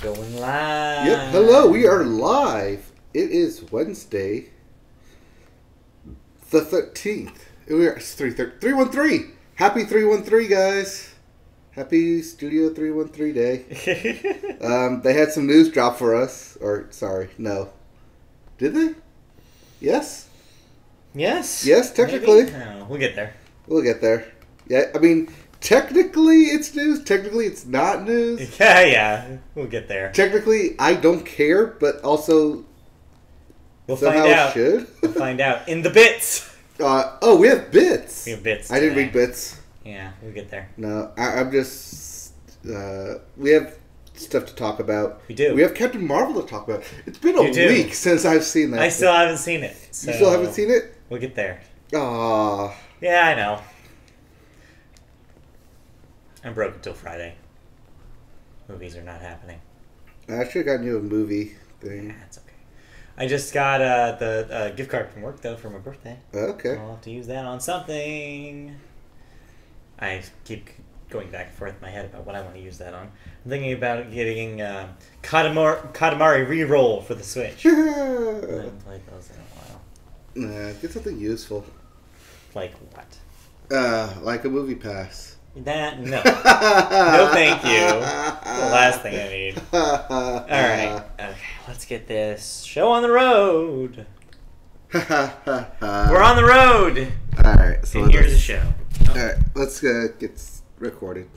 Going live. Yep. Hello, we are live. It is Wednesday, the 13th. It's 313. Happy 313, guys. Happy Studio 313 Day. They had some news drop for us. Or, sorry, no. Did they? Yes? Yes? Yes, technically. No, we'll get there. We'll get there. Yeah, I mean, technically it's news. Technically it's not news. Yeah, we'll get there. Technically, I don't care, but also We'll somehow find out. it should. We'll find out in the bits. We have bits. We have bits. I didn't today. read bits. Yeah, we'll get there. No, I'm just. We have stuff to talk about. We do. We have Captain Marvel to talk about. It's been a week since I've seen that. I still haven't seen it. So you still haven't seen it? We'll get there. Aww. Yeah, I know. I'm broke until Friday. Movies are not happening. I should have gotten you a movie thing. Yeah, it's okay. I just got the gift card from work, though, for my birthday. Okay. I'll have to use that on something. I keep going back and forth in my head about what I want to use that on. I'm thinking about getting Katamari Reroll for the Switch. I haven't played those in a while. Nah, get something useful. Like what? Like a movie pass. That, no. No thank you. The last thing I need. Alright. Okay, let's get this show on the road. We're on the road. Alright, so and here's the show. Alright, let's get recorded.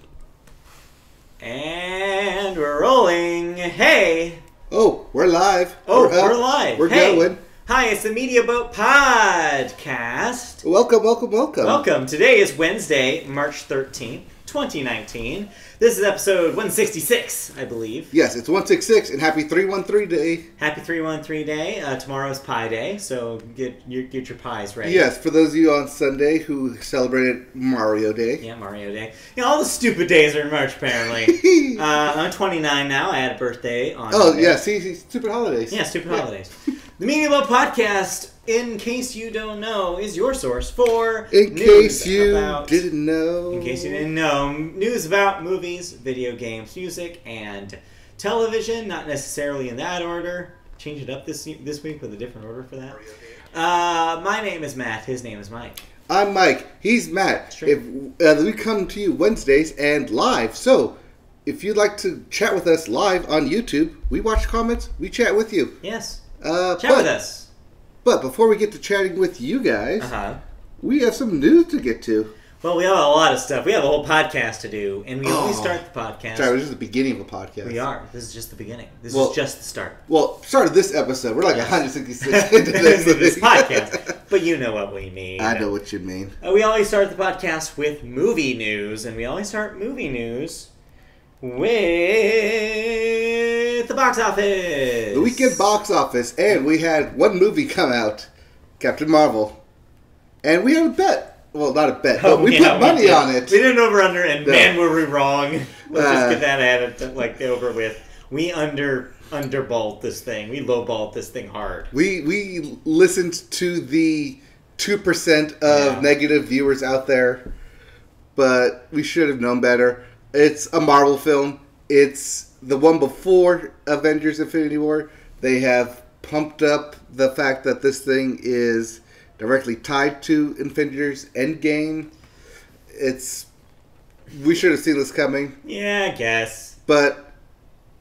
And we're rolling. Hey. Oh, we're live. We're live. We're hey. going. Hi, it's the Media Boat Podcast. Welcome. Welcome. Today is Wednesday, March 13th, 2019. This is episode 166, I believe. Yes, it's 166, and happy 313 Day. Happy 313 Day. Tomorrow's Pie Day, so get your pies ready. Yes, for those of you on Sunday who celebrated Mario Day. Yeah, Mario Day. You know, all the stupid days are in March, apparently. I'm 29 now. I had a birthday on Monday. Yeah, see, stupid holidays. Yeah, stupid holidays. The Media Boat Podcast, in case you don't know, is your source for In case you didn't know, news about movies, video games, music, and television. Not necessarily in that order. Change it up this week with a different order for that. My name is Matt. His name is Mike. I'm Mike. He's Matt. We come to you Wednesdays and live. So, if you'd like to chat with us live on YouTube, we watch comments, we chat with you. Yes. Chat with us. But before we get to chatting with you guys, we have some news to get to. Well, we have a lot of stuff. We have a whole podcast to do, and we always start the podcast. Sorry, this is the beginning of a podcast. We are. This is just the beginning. This is just the start. Well, start of this episode. We're like 166 into this podcast. But you know what we mean. I know what you mean. We always start the podcast with movie news, and we always start movie news with the box office. The weekend box office. And we had one movie come out, Captain Marvel. And we had a bet. Well, not a bet, but we put money on it. We did an over-under, and man, were we wrong. Let's just get that added, over with. We underballed this thing. We lowballed this thing hard. We listened to the 2% of negative viewers out there, but we should have known better. It's a Marvel film. It's the one before Avengers Infinity War. They have pumped up the fact that this thing is directly tied to Avengers Endgame. We should have seen this coming. Yeah, I guess. But,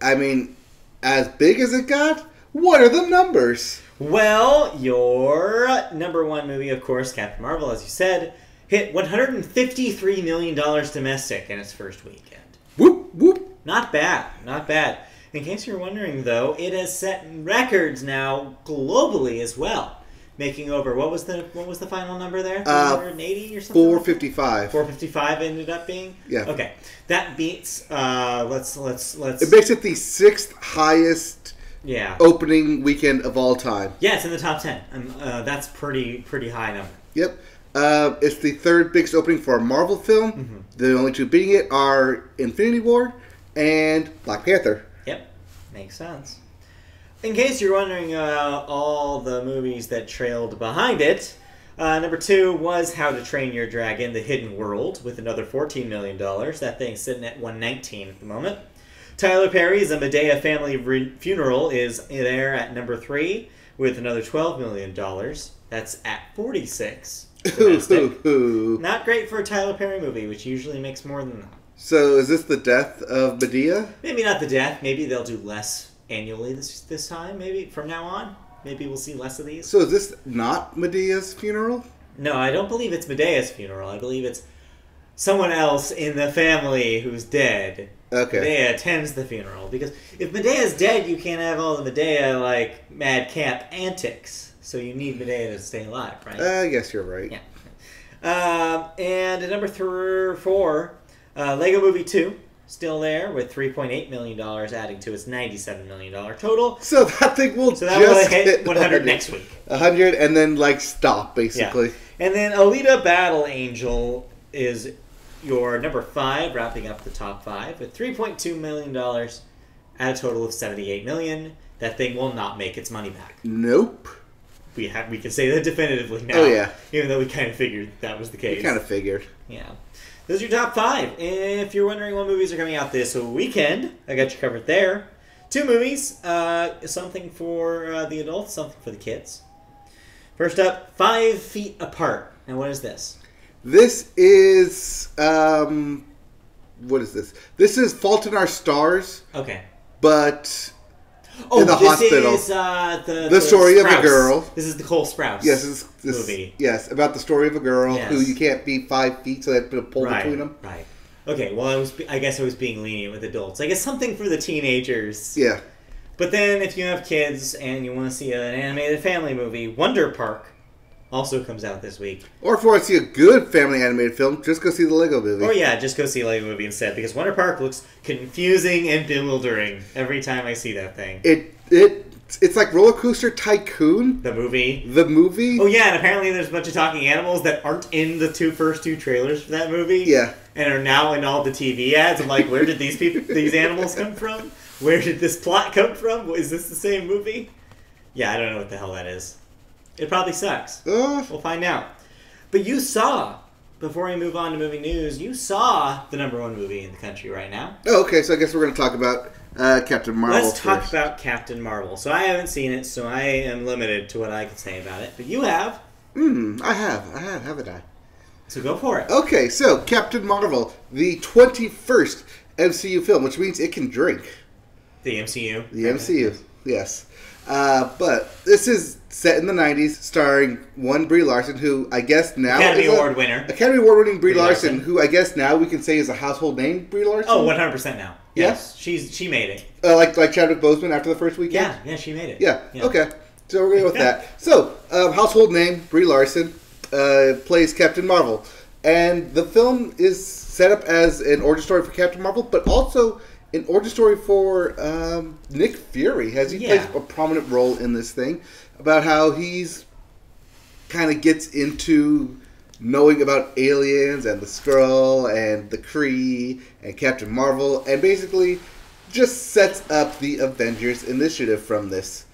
I mean, as big as it got, what are the numbers? Well, your number one movie, of course, Captain Marvel, as you said, hit $153 million domestic in its first weekend. Whoop, whoop. Not bad. In case you're wondering, though, it has set records now globally as well. Making over, what was the final number there? 480 or something? 455. 455 ended up being? Yeah. Okay. That beats, let's... It makes it the 6th highest opening weekend of all time. Yeah, it's in the top 10. That's pretty high number. Yep. It's the 3rd biggest opening for a Marvel film. Mm-hmm. The only two beating it are Infinity War and Black Panther. Yep. Makes sense. In case you're wondering all the movies that trailed behind it, number 2 was How to Train Your Dragon: The Hidden World with another $14 million. That thing's sitting at $119 at the moment. Tyler Perry's A Medea Family Funeral is there at number 3 with another $12 million. That's at 46 domestic. Not great for a Tyler Perry movie, which usually makes more than that. So is this the death of Medea? Maybe not the death. Maybe they'll do less annually this time. Maybe from now on. Maybe we'll see less of these. So is this not Medea's funeral? No, I don't believe it's Medea's funeral. I believe it's someone else in the family who's dead. Okay. Medea attends the funeral. Because if Medea's dead, you can't have all the Medea, like, madcap antics. So you need Medea to stay alive, right? I guess you're right. Yeah. And at number 4, Lego Movie 2. Still there with $3.8 million, adding to its $97 million total. So that thing will will hit 100 next week. 100 and then, like, stop, basically. Yeah. And then Alita Battle Angel is your number 5, wrapping up the top 5 with $3.2 million at a total of $78 million. That thing will not make its money back. Nope. We can say that definitively now. Oh, yeah. Even though we kind of figured that was the case. We kind of figured. Yeah. Those are your top 5. If you're wondering what movies are coming out this weekend, I got you covered there. 2 movies. Something for the adults, something for the kids. First up, 5 Feet Apart. And what is this? This is... what is this? This is Fault in Our Stars. Okay. But... Oh, in the hospital. Is the story Sprouse. of a girl. This is the Cole Sprouse this movie. Yes, about the story of a girl who you can't be 5 feet, so they put a pole between them. Right. Okay. Well, I guess I was being lenient with adults. I guess something for the teenagers. Yeah. But then, if you have kids and you want to see an animated family movie, Wonder Park also comes out this week. Or if you want to see a good family animated film, just go see the Lego Movie. Or yeah, just go see a Lego Movie instead, because Wonder Park looks confusing and bewildering every time I see that thing. It's like Roller Coaster Tycoon. The movie. Oh yeah, and apparently there's a bunch of talking animals that aren't in the first two trailers for that movie. Yeah. And are now in all the TV ads. I'm like, where did these animals come from? Where did this plot come from? Is this the same movie? Yeah, I don't know what the hell that is. It probably sucks. We'll find out. But you saw, before we move on to movie news, you saw the #1 movie in the country right now. Oh, okay, so I guess we're going to talk about Captain Marvel Let's talk about Captain Marvel. So I haven't seen it, so I am limited to what I can say about it. But you have. I have, haven't I? So go for it. Okay, so Captain Marvel, the 21st MCU film, which means it can drink. The MCU? The MCU, yes. But this is set in the 90s, starring Brie Larson, who I guess now Academy Award winner. Academy Award winning Brie Larson, who I guess now we can say is a household name, Brie Larson? Oh, 100% now. Yes. She made it. Like Chadwick Boseman after the first weekend? Yeah, she made it. Yeah. Okay. So we're going to go with that. So, household name, Brie Larson, plays Captain Marvel. And the film is set up as an origin story for Captain Marvel, but also an origin story for Nick Fury, as he plays a prominent role in this thing, about how he's kind of gets into knowing about aliens and the Skrull and the Kree and Captain Marvel, and basically just sets up the Avengers Initiative from this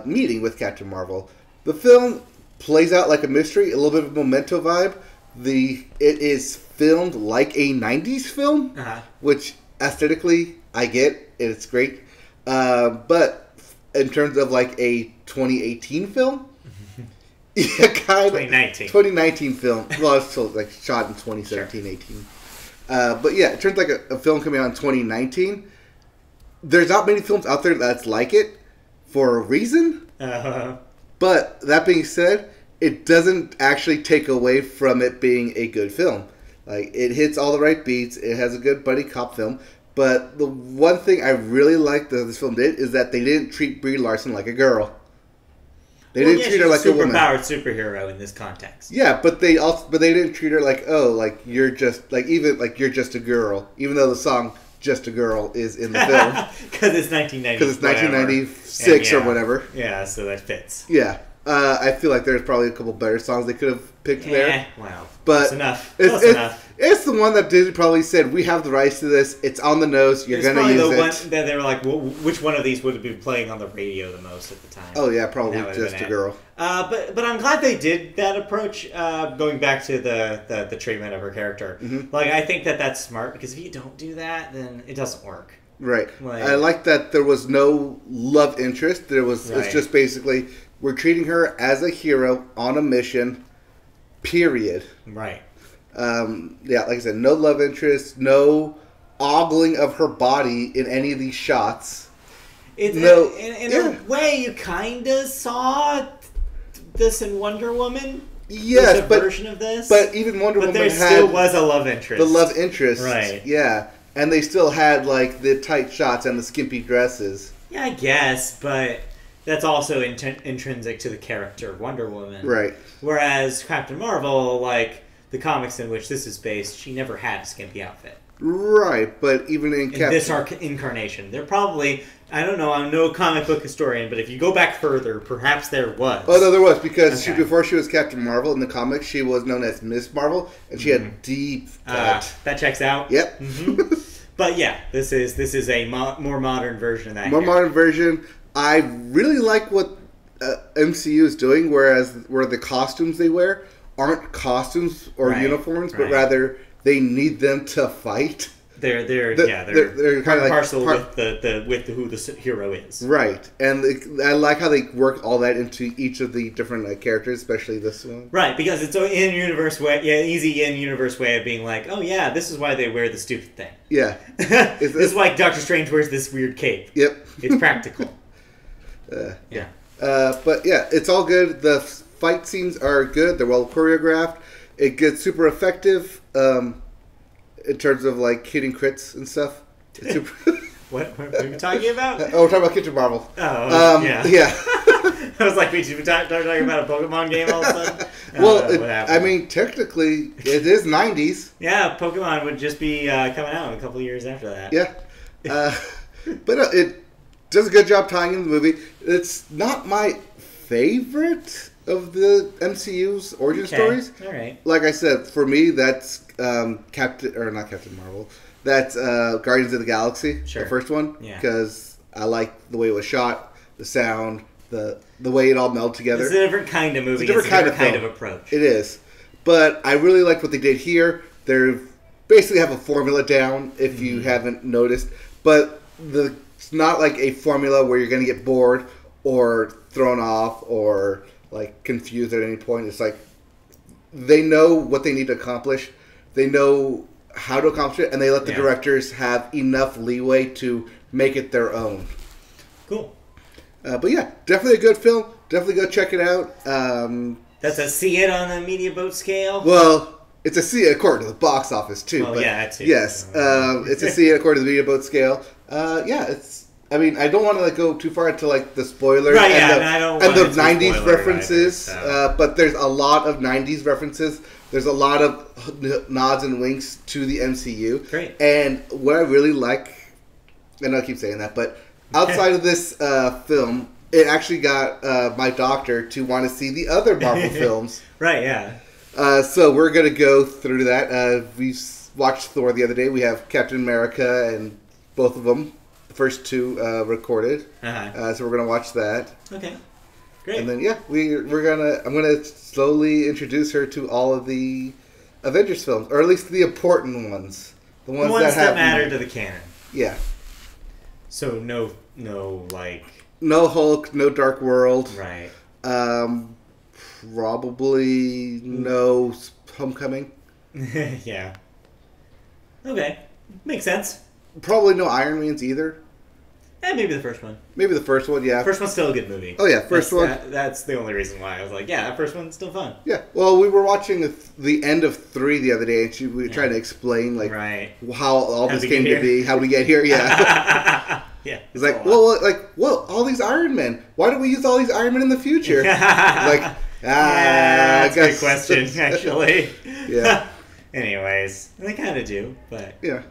meeting with Captain Marvel. The film plays out like a mystery, a little bit of a Memento vibe. It is filmed like a 90s film, which aesthetically I get, it's great. But in terms of like a 2018 film, yeah, kind of 2019 film. Well, it's still like shot in 2017, 18. But yeah, it turns like a film coming out in 2019. There's not many films out there that's like it for a reason. But that being said, it doesn't actually take away from it being a good film. Like, it hits all the right beats. It has a good buddy cop film. But the one thing I really liked that this film did is that they didn't treat Brie Larson like a girl. They didn't treat her like a woman. Superpowered superhero in this context. Yeah, but they didn't treat her like, oh, like you're just you're just a girl, even though the song "Just a Girl" is in the film because it's 1990. Because it's 1996 or whatever. Yeah, so that fits. Yeah, I feel like there's probably a couple better songs they could have picked there. Wow, but close enough. Close enough. It's the one that Disney probably said, we have the rights to this. It's on the nose. You're going to use it. It's probably the one that they were like, well, which one of these would be playing on the radio the most at the time? Oh, yeah, probably Just a Girl. But I'm glad they did that approach, going back to the treatment of her character. Mm-hmm. Like, I think that's smart, because if you don't do that, then it doesn't work. Right. Like, I like that there was no love interest. It's Right. just basically we're treating her as a hero on a mission. Period. right. Yeah, like I said, no love interest, no ogling of her body in any of these shots. It's No, in yeah. a way you kind of saw this in Wonder Woman. Yes, There's a but version of this, but even Wonder but Woman there had still was a love interest. the love interest, Right. Yeah, and they still had like the tight shots and the skimpy dresses. Yeah, I guess, but that's also intrinsic to the character of Wonder Woman. Right. Whereas Captain Marvel, like the comics in which this is based, she never had a skimpy outfit. Right, but even in This incarnation, they're probably, I don't know, I'm no comic book historian, but if you go back further, perhaps there was. Oh, no, there was, because Okay. before she was Captain Marvel in the comics, she was known as Miss Marvel, and she had deep cut. That checks out. Yep. But yeah, this is a more modern version of that. More character. modern version. I really like what MCU is doing, where the costumes they wear aren't costumes or Right, uniforms, but right. rather they need them to fight. They're they're kind kinda of like parcel with the who the hero is. Right, and I like how they work all that into each of the different characters, especially this one. Right, because it's an in-universe way, easy in-universe way of being like, oh yeah, this is why they wear the stupid thing. Yeah. This is why Doctor Strange wears this weird cape. Yep. It's practical. Yeah. But yeah, it's all good. The fight scenes are good. They're well choreographed. It gets super effective in terms of like hitting crits and stuff. It's super What are you talking about? Oh, we're talking about Kitchen Marvel. Oh, yeah. Yeah. I was like, wait, you talking about a Pokemon game all of a sudden? Well, What happened? I mean, technically, it is 90s. Yeah, Pokemon would just be coming out in a couple of years after that. Yeah. But it does a good job tying in the movie. It's not my favorite of the MCU's origin stories. All right. Like I said, for me, that's not Captain Marvel. That's Guardians of the Galaxy, Sure. the first one, Yeah. because I like the way it was shot, the sound, the way it all melded together. It's a different kind of movie. It's a different kind of film. approach. It is, but I really like what they did here. They basically have a formula down, if you haven't noticed, but it's not like a formula where you're going to get bored or thrown off or like confused at any point. It's like they know what they need to accomplish. They know how to accomplish it, and they let the directors have enough leeway to make it their own. Cool. But yeah, definitely a good film. Definitely go check it out. That's a see it on the media boat scale. Well, it's a C according to the box office too. Well, but yeah, that too. Yes, it's a C according to the media boat scale. Yeah, it's. I mean, I don't want to go too far into like the spoilers Right, and yeah, the, I don't and want the it to be 90s spoilery references, either, so. but there's a lot of 90s references. There's a lot of nods and winks to the MCU. Great. And what I really like, I know I keep saying that, but outside of this film, it actually got my doctor to want to see the other Marvel films. Right, yeah. So we're going to go through that. We watched Thor the other day. We have Captain America and both of them, the first two recorded. So we're going to watch that. Okay. Great. And then I'm gonna slowly introduce her to all of the Avengers films, or at least the important ones, the ones that matter to the canon. Yeah. So no like No Hulk, no Dark World. right. Probably no Homecoming. Yeah. Okay, makes sense. Probably no Iron Mans either. Maybe the first one. Maybe the first one, yeah. First one's still a good movie. Oh yeah, first one. That's the only reason why I was like, yeah, that first one's still fun. Yeah. Well, we were watching the end of 3 the other day, and we were trying to explain like how all this came to be, how we get here. Yeah. Yeah. It's like, well, all these Iron Men. Why don't we use all these Iron Men in the future? Like, that's a good question, actually. Yeah. Anyways, they kind of do, but yeah.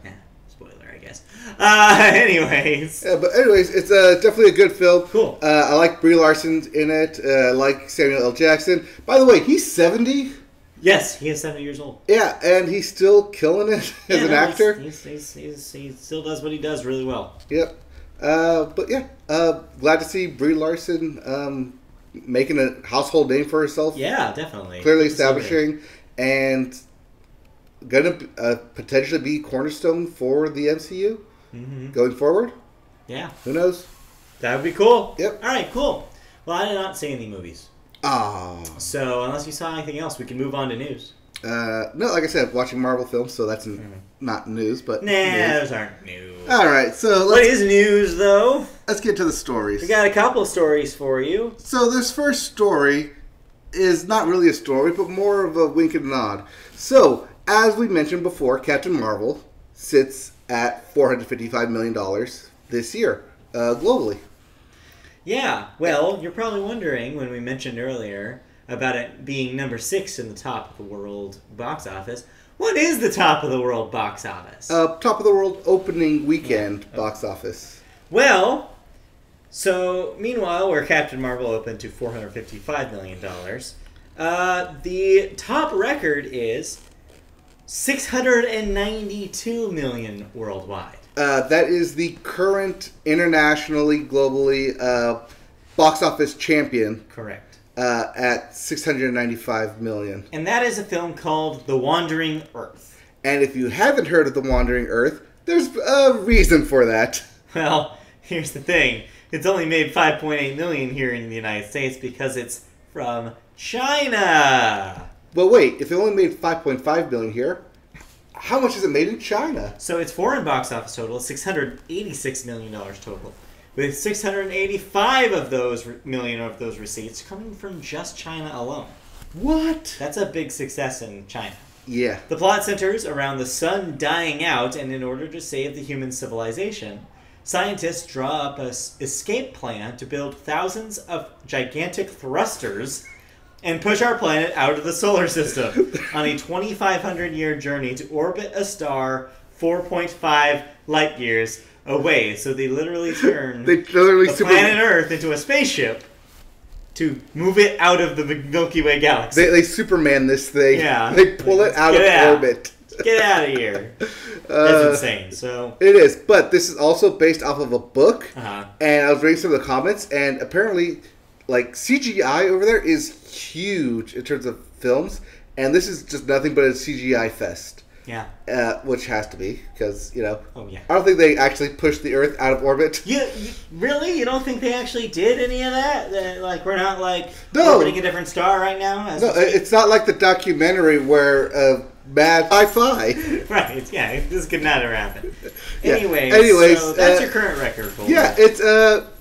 Spoiler, I guess. Anyways. Yeah, but anyways, it's definitely a good film. Cool. I like Brie Larson's in it. I like Samuel L. Jackson. By the way, he's 70. Yes, he is 70 years old. Yeah, and he's still killing it as an actor. He still does what he does really well. Yep. But yeah, glad to see Brie Larson making a household name for herself. Yeah, definitely. Clearly establishing and gonna potentially be cornerstone for the MCU. going forward. Yeah. Who knows? That would be cool. Yep. All right, cool. Well, I did not see any movies. Ah. So, unless you saw anything else, we can move on to news. No, like I said, watching Marvel films, so that's not news, but Nah, news. those aren't news. All right, so What is news, though? let's get to the stories. We got a couple stories for you. So this first story is not really a story, but more of a wink and nod. So, as we mentioned before, Captain Marvel sits at $455 million this year, globally. Yeah, well, you're probably wondering, when we mentioned earlier about it being number 6 in the top of the world box office, what is the top of the world box office? Top of the world opening weekend box office. Well, so meanwhile, where Captain Marvel opened to $455 million, the top record is $692 million worldwide. That is the current internationally, globally, box office champion. Correct. At $695 million. And that is a film called The Wandering Earth. And if you haven't heard of The Wandering Earth, there's a reason for that. Well, here's the thing. It's only made $5.8 million here in the United States because it's from China. But wait, if it only made $5.5 million here, how much is it made in China? So its foreign box office total is $686 million total, with 685 of those million of those receipts coming from just China alone. What? That's a big success in China. Yeah. The plot centers around the sun dying out, and in order to save the human civilization, scientists draw up an escape plan to build thousands of gigantic thrusters and push our planet out of the solar system on a 2,500-year journey to orbit a star 4.5 light years away. So they literally turn the planet Earth into a spaceship to move it out of the Milky Way galaxy. They Superman this thing. Yeah. They pull it out of orbit. Get out of here. That's insane. So it is, but this is also based off of a book. Uh-huh. And I was reading some of the comments, and apparently, like, CGI over there is huge in terms of films, and this is just nothing but a CGI fest. Yeah. Which has to be, because, you know, oh, yeah. I don't think they actually pushed the Earth out of orbit. You really? You don't think they actually did any of that? Like, we're not, like, no. orbiting a different star right now? No, it's not like the documentary where mad sci-fi. Right, yeah, this could not have happened. Yeah. Anyways, so that's your current record, Cole. Yeah, it's,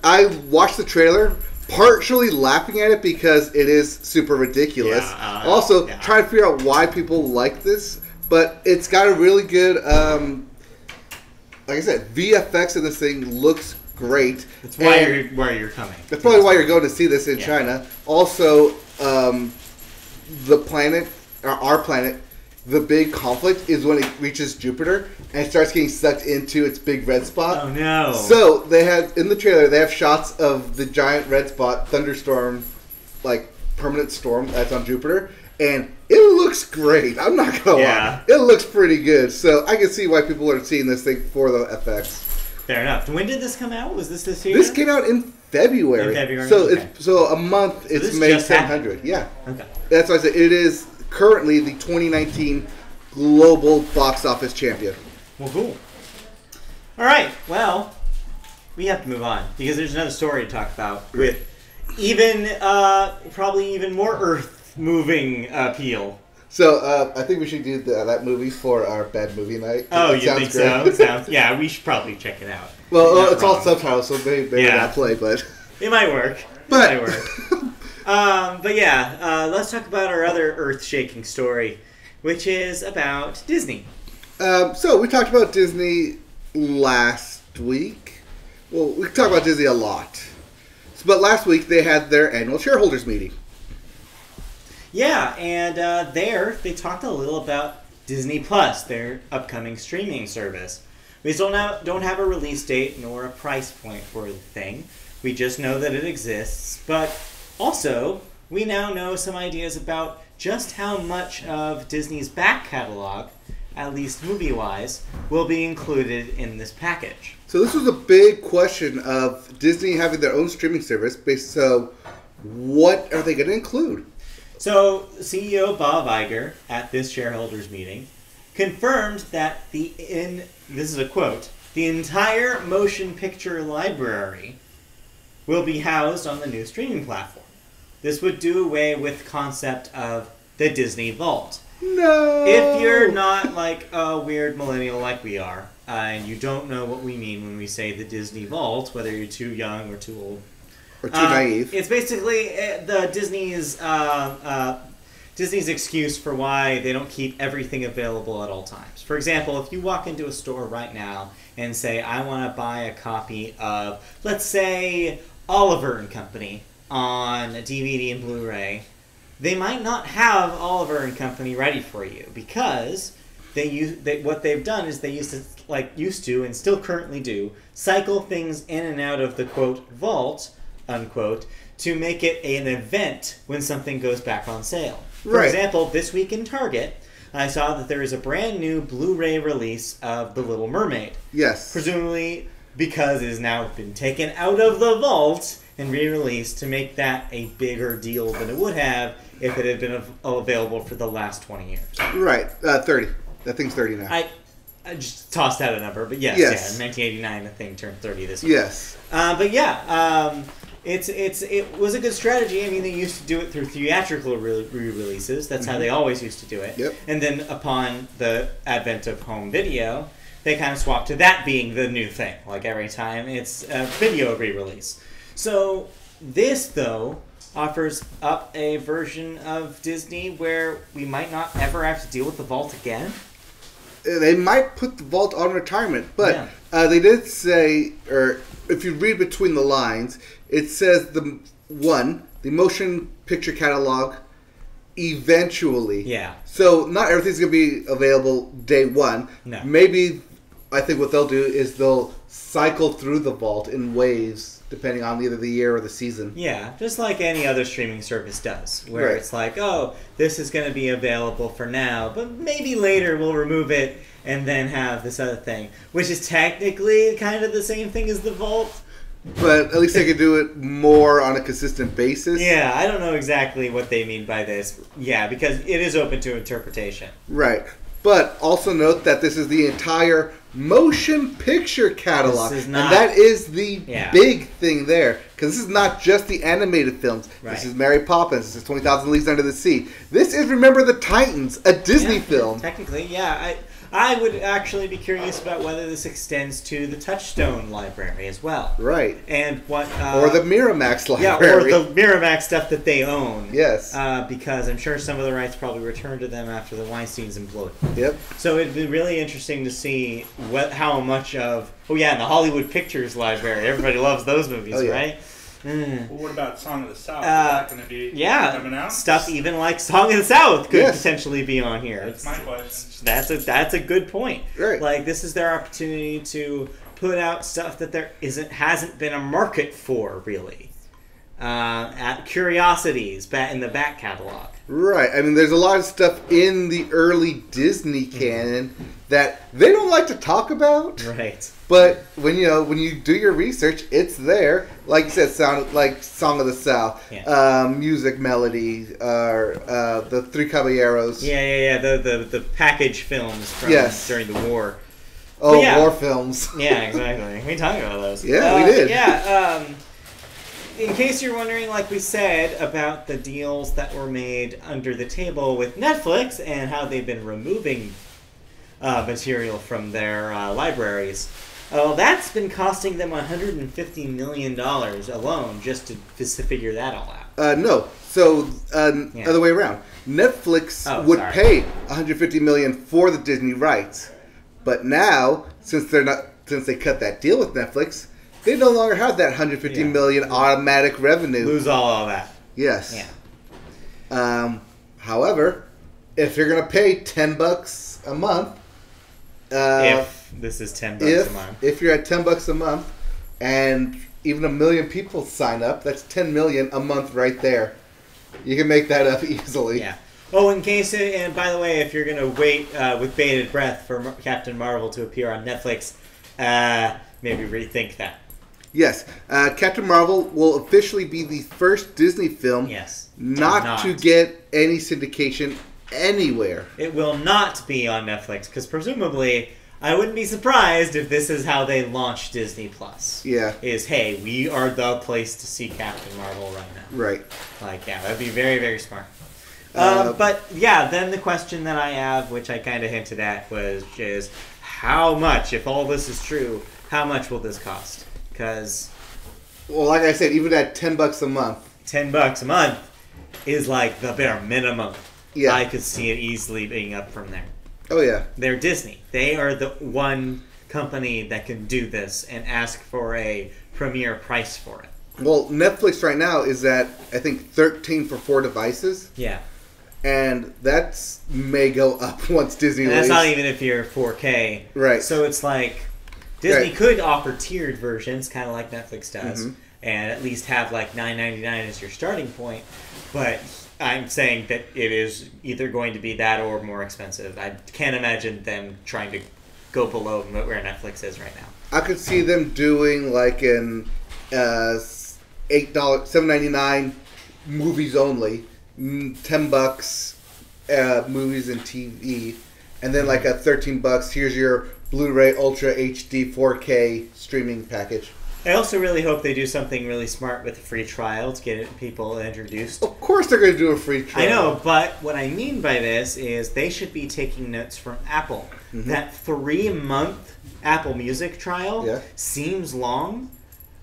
I watched the trailer, partially laughing at it because it is super ridiculous. Yeah, also, trying to figure out why people like this, but it's got a really good, like I said, VFX in this thing looks great. That's why you're coming. That's probably why you're going to see this in China. Also, the planet, our planet, the big conflict is when it reaches Jupiter and it starts getting sucked into its big red spot. Oh no! So they have in the trailer they have shots of the giant red spot thunderstorm, like permanent storm that's on Jupiter, and it looks great. I'm not gonna lie, it looks pretty good. So I can see why people are seeing this thing for the effects. Fair enough. When did this come out? Was this year? This came out in February. In February. So okay. it's a month. So it's made 700. Yeah. Okay. That's why I said it is currently the 2019 global box office champion. Well, cool. All right. Well, we have to move on because there's another story to talk about with even probably even more earth-moving appeal. So I think we should do that movie for our bad movie night. Oh, you think so? Yeah, we should probably check it out. Well, it's all subtitles, so maybe not play, but it might work. But it might work. But yeah, let's talk about our other earth-shaking story, which is about Disney. So we talked about Disney last week. Well, we talked about Disney a lot. But last week they had their annual shareholders meeting. Yeah, and there they talked a little about Disney Plus, their upcoming streaming service. We still don't have a release date nor a price point for the thing. We just know that it exists, but also we now know some ideas about just how much of Disney's back catalog, at least movie-wise, will be included in this package. So this was a big question of Disney having their own streaming service. So what are they going to include? So CEO Bob Iger at this shareholders meeting confirmed that this is a quote, the entire motion picture library will be housed on the new streaming platform. This would do away with the concept of the Disney Vault. No! If you're not like a weird millennial like we are, and you don't know what we mean when we say the Disney Vault, whether you're too young or too old, or too naive. It's basically the Disney's excuse for why they don't keep everything available at all times. For example, if you walk into a store right now and say, I want to buy a copy of, let's say, Oliver and Company on DVD and Blu-ray, they might not have Oliver and Company ready for you because what they've done is they used to and still currently do cycle things in and out of the quote vault unquote to make it an event when something goes back on sale. For example, this week in Target, I saw that there is a brand new Blu-ray release of The Little Mermaid. Yes. Presumably because it has now been taken out of the vault and re-released to make that a bigger deal than it would have if it had been available for the last 20 years. Right. 30. That thing's 30 now. I just tossed out a number, but yes. In 1989, the thing turned 30 this year. Yes. But yeah, it was a good strategy. I mean, they used to do it through theatrical re-releases. That's how they always used to do it. Yep. And then upon the advent of home video, they kind of swapped to that being the new thing. Like every time it's a video re-release. So this, though, offers up a version of Disney where we might not ever have to deal with the vault again. They might put the vault on retirement, but they did say, or if you read between the lines, it says the motion picture catalog eventually. Yeah. So not everything's going to be available day one. No. Maybe I think what they'll do is they'll cycle through the vault in waves depending on either the year or the season. Yeah, just like any other streaming service does, where it's like, oh, this is going to be available for now, but maybe later we'll remove it and then have this other thing, which is technically kind of the same thing as the vault. But at least they could do it more on a consistent basis. Yeah, I don't know exactly what they mean by this. Yeah, because it is open to interpretation. Right. But also note that this is the entire motion picture catalog. This is not, and that is the big thing there. Because this is not just the animated films. Right. This is Mary Poppins. This is 20,000 Leagues Under the Sea. This is Remember the Titans, a Disney film. Technically, yeah. I would actually be curious about whether this extends to the Touchstone library as well. Right. And what... or the Miramax library. Yeah, or the Miramax stuff that they own. Yes. Because I'm sure some of the rights probably returned to them after the Weinsteins imploded. Yep. So it'd be really interesting to see how much of... Oh yeah, and the Hollywood Pictures library. Everybody loves those movies, right? Well, what about Song of the South? Is that going to be coming out? Stuff even like Song of the South could potentially be on here. That's my question. That's a good point. Right. Like, this is their opportunity to put out stuff that there hasn't been a market for, really. At curiosities in the back catalog. Right. I mean, there's a lot of stuff in the early Disney canon that they don't like to talk about. Right. But when you do your research, it's there. Like you said, Song of the South, Music Melody, the Three Caballeros. Yeah. The package films from during the war. Oh, war films. Yeah, exactly. We talked about those. Yeah, we did. Yeah. In case you're wondering, like we said, about the deals that were made under the table with Netflix and how they've been removing material from their libraries. Oh, that's been costing them $150 million alone just to figure that all out. No. So, other way around. Netflix would pay $150 million for the Disney rights. But now, since they cut that deal with Netflix, they no longer have that $150 million automatic revenue. Lose all of that. Yes. Yeah. However, if you're going to pay $10 a month... if this is $10 a month. If you're at $10 a month, and even 1 million people sign up, that's $10 million a month right there. You can make that up easily. Yeah. Oh, and by the way, if you're going to wait with bated breath for Captain Marvel to appear on Netflix, maybe rethink that. Yes. Captain Marvel will officially be the first Disney film not to get any syndication anywhere. It will not be on Netflix, because presumably, I wouldn't be surprised if this is how they launch Disney Plus. Yeah. Is, hey, we are the place to see Captain Marvel right now. Right. Like, yeah, that'd be very, very smart. But, yeah, then the question that I have, which I kind of hinted at, is how much, if all this is true, how much will this cost? Because... Well, like I said, even at $10 a month. $10 a month is like the bare minimum. Yeah. I could see it easily being up from there. Oh, yeah. They're Disney. They are the one company that can do this and ask for a premier price for it. Well, Netflix right now is at, I think, $13 for 4 devices. Yeah. And that's may go up once Disney And that's releases. not even if you're 4K. Right. So it's like Disney Right. could offer tiered versions, kind of like Netflix does, Mhm. and at least have like $9.99 as your starting point. But I'm saying that it is either going to be that or more expensive. I can't imagine them trying to go below where Netflix is right now. I could see them doing like an $7.99 movies only, $10 movies and TV, and then like a $13. Here's your Blu-ray Ultra HD 4K streaming package. I also really hope they do something really smart with a free trial to get people introduced. Of course, they're going to do a free trial. I know, but what I mean by this is they should be taking notes from Apple. Mhm. That 3-month Apple Music trial seems long,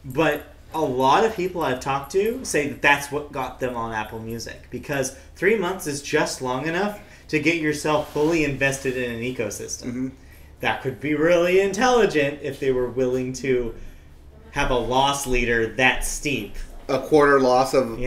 but a lot of people I've talked to say that that's what got them on Apple Music, because 3 months is just long enough to get yourself fully invested in an ecosystem. Mm-hmm. That could be really intelligent if they were willing to have a loss leader that steep. A quarter loss of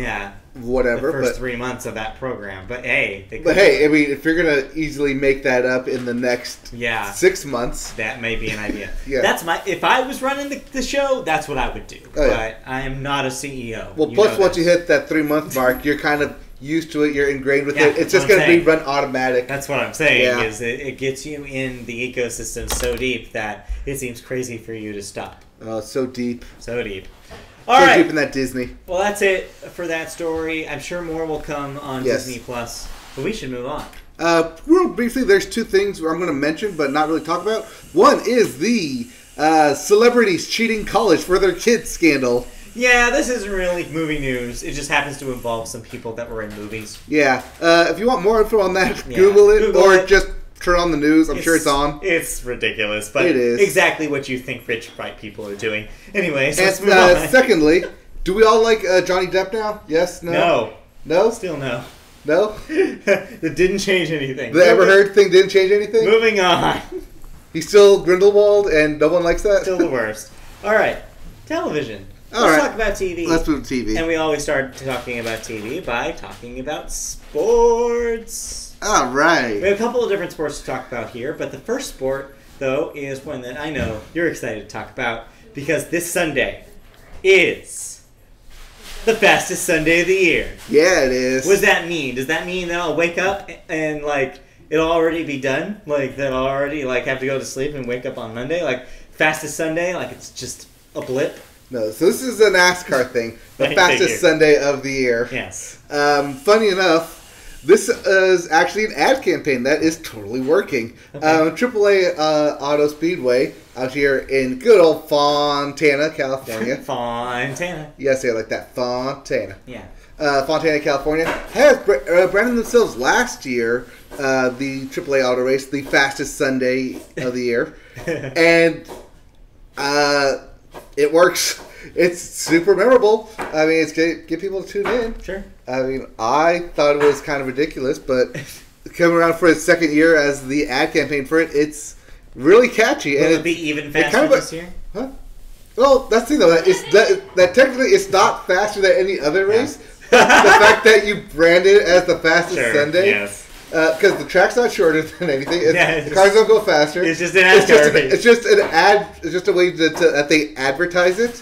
whatever. The first but 3 months of that program. But hey. But hey, I mean, if you're going to easily make that up in the next 6 months. That may be an idea. Yeah. That's if I was running the show, that's what I would do. Oh, yeah. But I am not a CEO. Well, plus once you hit that 3-month mark, you're kind of used to it. You're ingrained with Yeah, it. It's just going to be run automatic. That's what I'm saying. Yeah. Is it gets you in the ecosystem so deep that it seems crazy for you to stop. So deep. So deep. All right. So deep in that Disney. Well, that's it for that story. I'm sure more will come on Disney Plus, but we should move on. Real briefly, there's 2 things I'm going to mention, but not really talk about. One is the celebrities cheating college for their kids scandal. Yeah, this isn't really movie news. It just happens to involve some people that were in movies. Yeah. If you want more info on that, Google it. Just turn on the news. I'm sure it's on. It's ridiculous, but it is exactly what you think rich, bright people are doing. Anyways, let's move on. Secondly, do we all like Johnny Depp now? Yes? No? No. No? Still no. No? It didn't change anything. The Ever Heard thing didn't change anything? Moving on. He's still Grindelwald, and no one likes that? Still the worst. All right. Television. Let's talk about TV. Let's move to TV. And we always start talking about TV by talking about sports. All right. We have a couple of different sports to talk about here, but the first sport, though, is one that I know you're excited to talk about, because this Sunday is the fastest Sunday of the year. Yeah, it is. What does that mean? Does that mean that I'll wake up and, like, it'll already be done? Like, that I'll already, like, have to go to sleep and wake up on Monday? Like, fastest Sunday? Like, it's just a blip? No, so this is a NASCAR thing. The fastest Sunday of the year. Yes. Funny enough, this is actually an ad campaign that is totally working. Okay. AAA Auto Speedway out here in good old Fontana, California. Fontana. Yes, yeah, like that. Fontana. Yeah. Fontana, California, has branded themselves last year, the AAA Auto Race, the fastest Sunday of the year. And it works. It's super memorable. I mean, it's get people to tune in. Sure. I mean, I thought it was kind of ridiculous, but coming around for its second year as the ad campaign for it, it's really catchy. Will and it be even faster this year? Huh? Well, that's the thing, though. That technically it's not faster than any other race. The fact that you brand it as the fastest Sunday. Yes. Because the track's not shorter than anything. The Yeah, cars don't go faster. It's just an ad. It's just an ad. It's just a way that they advertise it.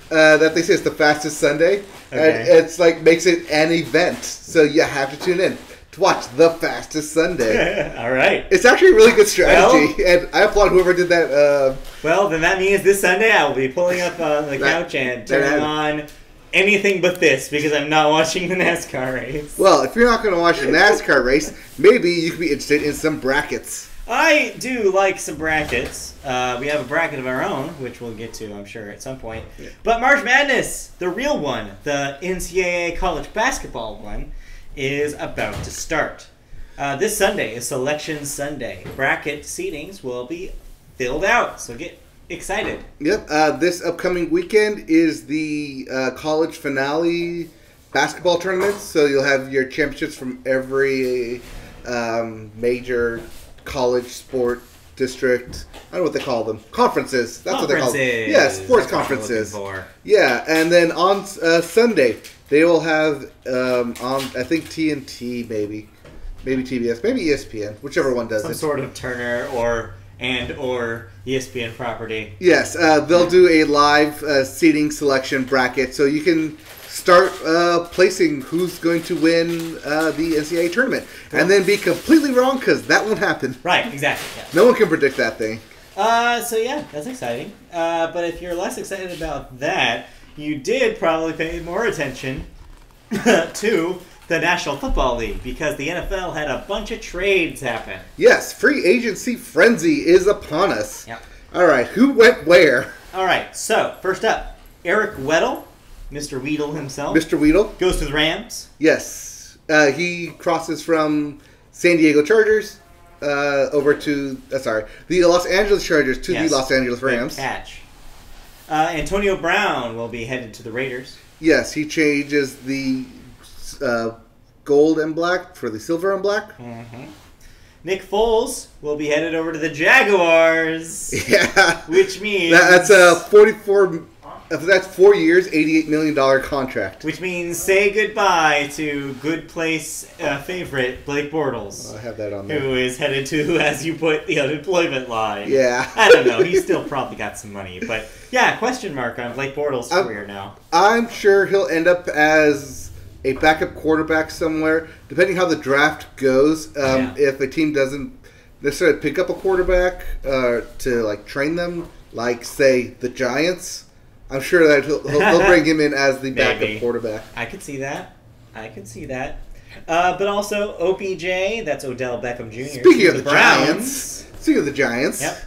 That they say it's the fastest Sunday. Okay. And it's like makes it an event. So you have to tune in to watch the fastest Sunday. All right. It's actually a really good strategy. And I applaud whoever did that. Well, then that means this Sunday I will be pulling up on the couch and turning on anything but this, because I'm not watching the NASCAR race. Well, if you're not going to watch the NASCAR race, maybe you could be interested in some brackets. I do like some brackets. We have a bracket of our own, which we'll get to, I'm sure, at some point. Yeah. But March Madness, the real one, the NCAA college basketball one, is about to start. This Sunday is Selection Sunday. Bracket seedings will be filled out, so get excited. Yep. This upcoming weekend is the college finale basketball tournament, so you'll have your championships from every major college sport district. I don't know what they call them. Conferences. That's what they call them. Yeah, sports conferences. Yeah, and then on Sunday they will have on I think TNT maybe TBS, maybe ESPN, whichever one does some it. Sort of Turner or ESPN property. Yes, they'll do a live seating selection bracket, so you can start placing who's going to win the NCAA tournament. Cool. And then be completely wrong, because that won't happen. Right, exactly. Yeah. No one can predict that thing. So yeah, that's exciting. But if you're less excited about that, you did probably pay more attention to the National Football League, because the NFL had a bunch of trades happen. Yes, free agency frenzy is upon us. Yep. All right, who went where? All right, so first up, Eric Weddle, Mr. Weedle himself. Mr. Weedle. Goes to the Rams. Yes. He crosses from San Diego Chargers over to, the Los Angeles Chargers to the Los Angeles Rams. Good catch. Antonio Brown will be headed to the Raiders. Yes, he changes the gold and black for the silver and black. Mm-hmm. Nick Foles will be headed over to the Jaguars. Yeah. Which means... That's a 44... That's 4 years, $88 million contract. Which means say goodbye to good place favorite Blake Bortles. I have that on there. Who is headed to, as you put, the unemployment line. Yeah. I don't know. He's still probably got some money. But yeah, question mark on Blake Bortles' career now. I'm sure he'll end up as a backup quarterback somewhere, depending how the draft goes. If a team doesn't necessarily pick up a quarterback to train them, say the Giants, I'm sure that he'll bring him in as the backup quarterback. I could see that. But also OBJ, that's Odell Beckham Jr. Speaking of the Giants. Speaking of the Giants. Yep.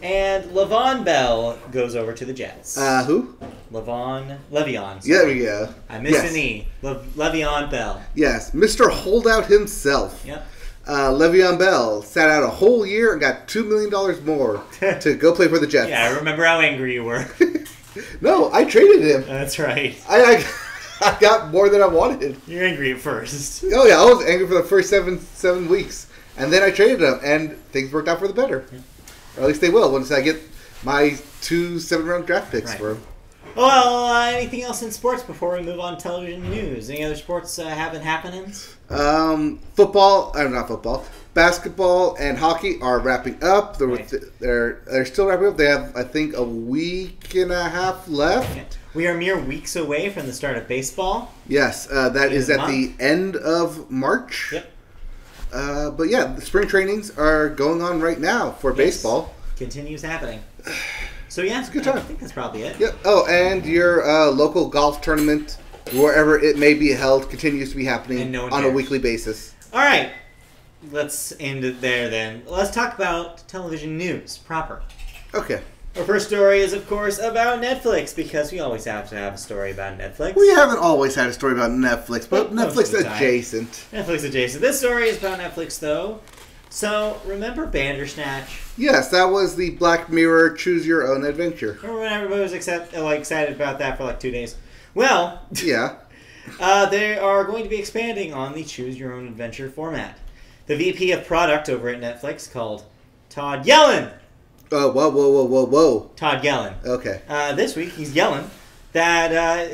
And Le'Veon Bell goes over to the Jets. Who? Le'Veon. Yeah, there we go. I missed an E. Le'Veon Bell. Yes, Mr. Holdout himself. Yep. Le'Veon Bell sat out a whole year and got $2 million more to go play for the Jets. Yeah, I remember how angry you were. No, I traded him. That's right. I got more than I wanted. You're angry at first. Oh yeah, I was angry for the first seven weeks, and then I traded him, and things worked out for the better. Yeah. Or at least they will once I get my 2 7-round draft picks for him. Well, anything else in sports before we move on to television news? Any other sports having happenings? Not football. Basketball and hockey are wrapping up. They're still wrapping up. They have, I think, a week and a half left. We are mere weeks away from the start of baseball. Yes, that is at the end of March. Yep. But yeah, the spring trainings are going on right now for baseball. Continues happening. So yeah, it's a good time. I think that's probably it. Yep. Oh, and your local golf tournament, wherever it may be held, continues to be happening on a weekly basis. All right. Let's end it there then. Let's talk about television news proper. Okay. Our first story is, of course, about Netflix, because we always have to have a story about Netflix. We haven't always had a story about Netflix, but Netflix adjacent. Netflix adjacent. This story is about Netflix, though. So, remember Bandersnatch? Yes, that was the Black Mirror Choose Your Own Adventure. Remember when everybody was excited about that for 2 days? Well, yeah. They are going to be expanding on the Choose Your Own Adventure format. The VP of Product over at Netflix, called Todd Yellen. Oh, whoa. Todd Yellen. Okay. This week, he's yelling that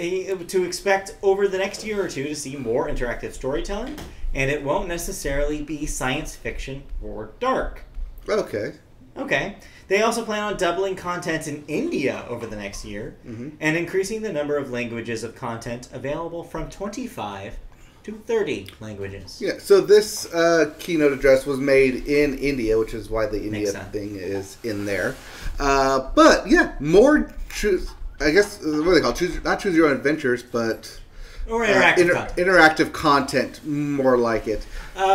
to expect over the next year or two to see more interactive storytelling, and it won't necessarily be science fiction or dark. Okay. They also plan on doubling content in India over the next year, and increasing the number of languages of content available from 25 to 30 languages. Yeah, so this keynote address was made in India, which is why the India thing is in there. But yeah, more what do they call it? Not choose your own adventures, but Or interactive content. Interactive content, more like it.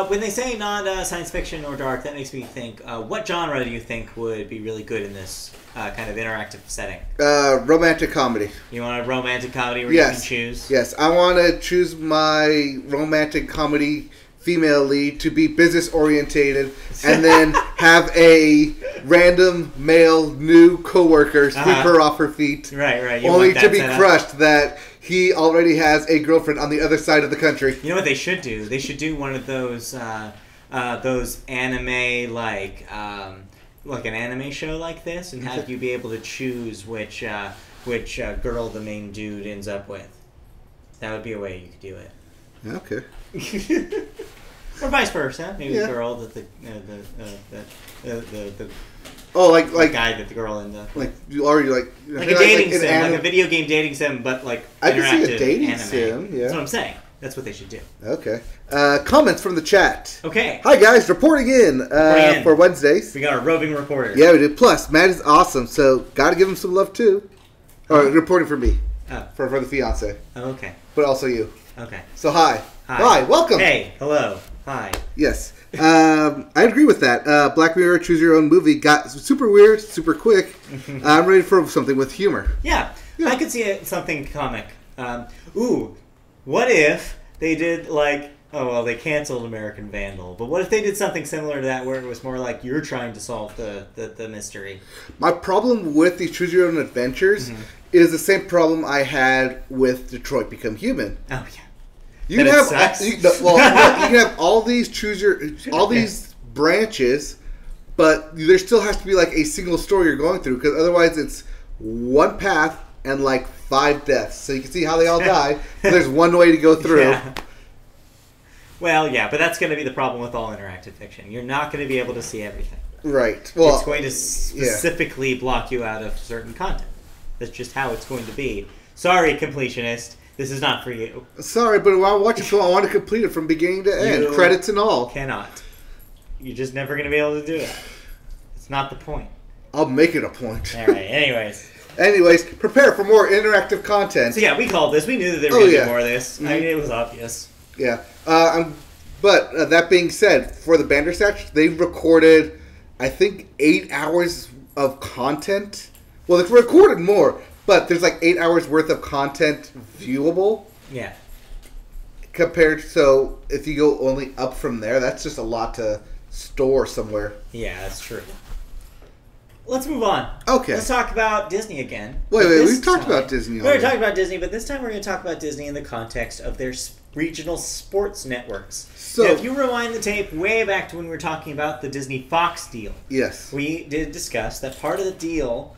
When they say not science fiction or dark, that makes me think, what genre do you think would be really good in this kind of interactive setting? Romantic comedy. You want a romantic comedy where you can choose? Yes, I want to choose my romantic comedy female lead to be business orientated, and then have a random male new coworker sweep her off her feet. Right. Only to be crushed that he already has a girlfriend on the other side of the country. You know what they should do? They should do one of those anime like an anime show like this, and have you be able to choose which girl the main dude ends up with. That would be a way you could do it. Okay. Or vice versa. Maybe the girl that the guy that the girl in the like a dating sim, like a video game dating sim, but like I can see a dating anime. sim. Yeah, that's what I'm saying. That's what they should do. Okay. Comments from the chat. Okay. Hi guys, reporting in for Wednesdays. We got our roving reporter. Yeah, we did. Plus, Matt is awesome, so gotta give him some love too. Or reporting for me, for the fiance. Oh, okay. But also you. Okay. So hi, welcome. Hey, hello, hi. Yes. I agree with that. Black Mirror Choose Your Own Movie got super weird, super quick. I'm ready for something with humor. Yeah. I could see something comic. What if they did they canceled American Vandal, but what if they did something similar to that where it was more like you're trying to solve the mystery? My problem with the Choose Your Own Adventures is the same problem I had with Detroit Become Human. Oh, yeah. You can have all these these branches, but there still has to be like a single story you're going through, because otherwise it's one path and like 5 deaths. So you can see how they all die. There's one way to go through. Yeah. Well, yeah, but that's going to be the problem with all interactive fiction. You're not going to be able to see everything. Right. Well, it's going to specifically block you out of certain content. That's just how it's going to be. Sorry, completionist. This is not for you. Sorry, but when I watch a film, I want to complete it from beginning to end. Credits and all. Cannot. You're just never going to be able to do that. It's not the point. I'll make it a point. All right, Anyways, prepare for more interactive content. So yeah, we called this. We knew that there was going to be more of this. I mean, it was obvious. Yeah. But that being said, for the Bandersnatch, they've recorded, I think, 8 hours of content. Well, they've recorded more, but there's like 8 hours worth of content viewable. Yeah. So if you go only up from there, that's just a lot to store somewhere. Yeah, that's true. Let's move on. Okay. Let's talk about Disney again. Wait, we've talked about Disney already. We already talked about Disney, but this time we're going to talk about Disney in the context of their regional sports networks. So, now, if you rewind the tape way back to when we were talking about the Disney-Fox deal, yes, we did discuss that part of the deal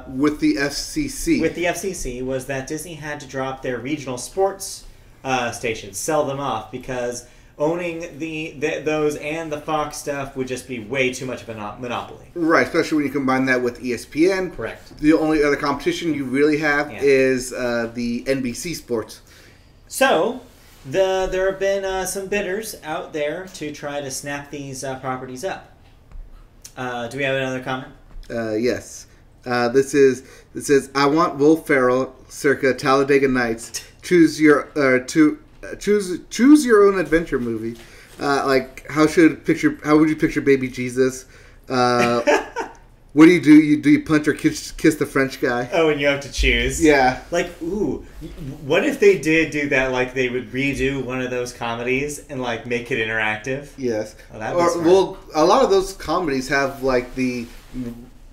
with the FCC was that Disney had to drop their regional sports stations, sell them off, because owning those and the Fox stuff would just be way too much of a monopoly. Right, especially when you combine that with ESPN. Correct. The only other competition you really have is the NBC Sports. So, there have been some bidders out there to try to snap these properties up. Do we have another comment? Yes. This says, I want Will Ferrell, circa Talladega Nights. Choose your own adventure movie. Like how would you picture baby Jesus? What do? You punch or kiss the French guy? Oh, and you have to choose. Yeah. Like, what if they did do that? Like, they would redo one of those comedies and like make it interactive. Yes. Oh, that'd be smart. A lot of those comedies have like the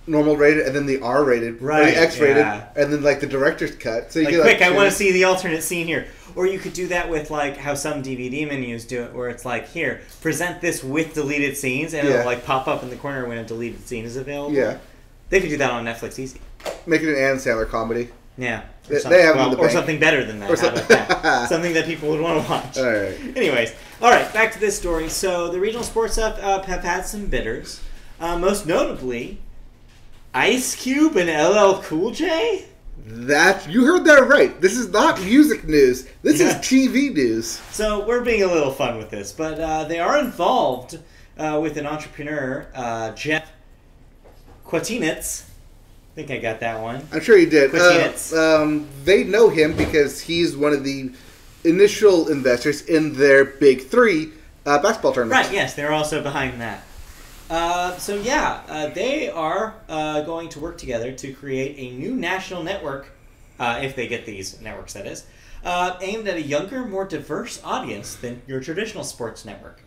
normal rated and then the R rated, right? Or the X rated, and then like the director's cut. So you get, quick, I want to see the alternate scene here. Or you could do that with like how some DVD menus do it, where it's like, here, present this with deleted scenes, and it'll like pop up in the corner when a deleted scene is available. Yeah, they could do that on Netflix easy. Make it an Adam Sandler comedy. Yeah, they have or something better than that. How about that? Something that people would want to watch. All right. Anyways, all right, back to this story. So the regional sports stuff have had some bidders, most notably Ice Cube and LL Cool J. That you heard that right. This is not music news. This is TV news. So we're being a little fun with this, but they are involved with an entrepreneur, Jeff Quatinitz. I think I got that one. I'm sure you did. Quatinitz. They know him because he's one of the initial investors in their Big Three basketball tournament. Right, yes, they're also behind that. They are going to work together to create a new national network, if they get these networks, that is, aimed at a younger, more diverse audience than your traditional sports network.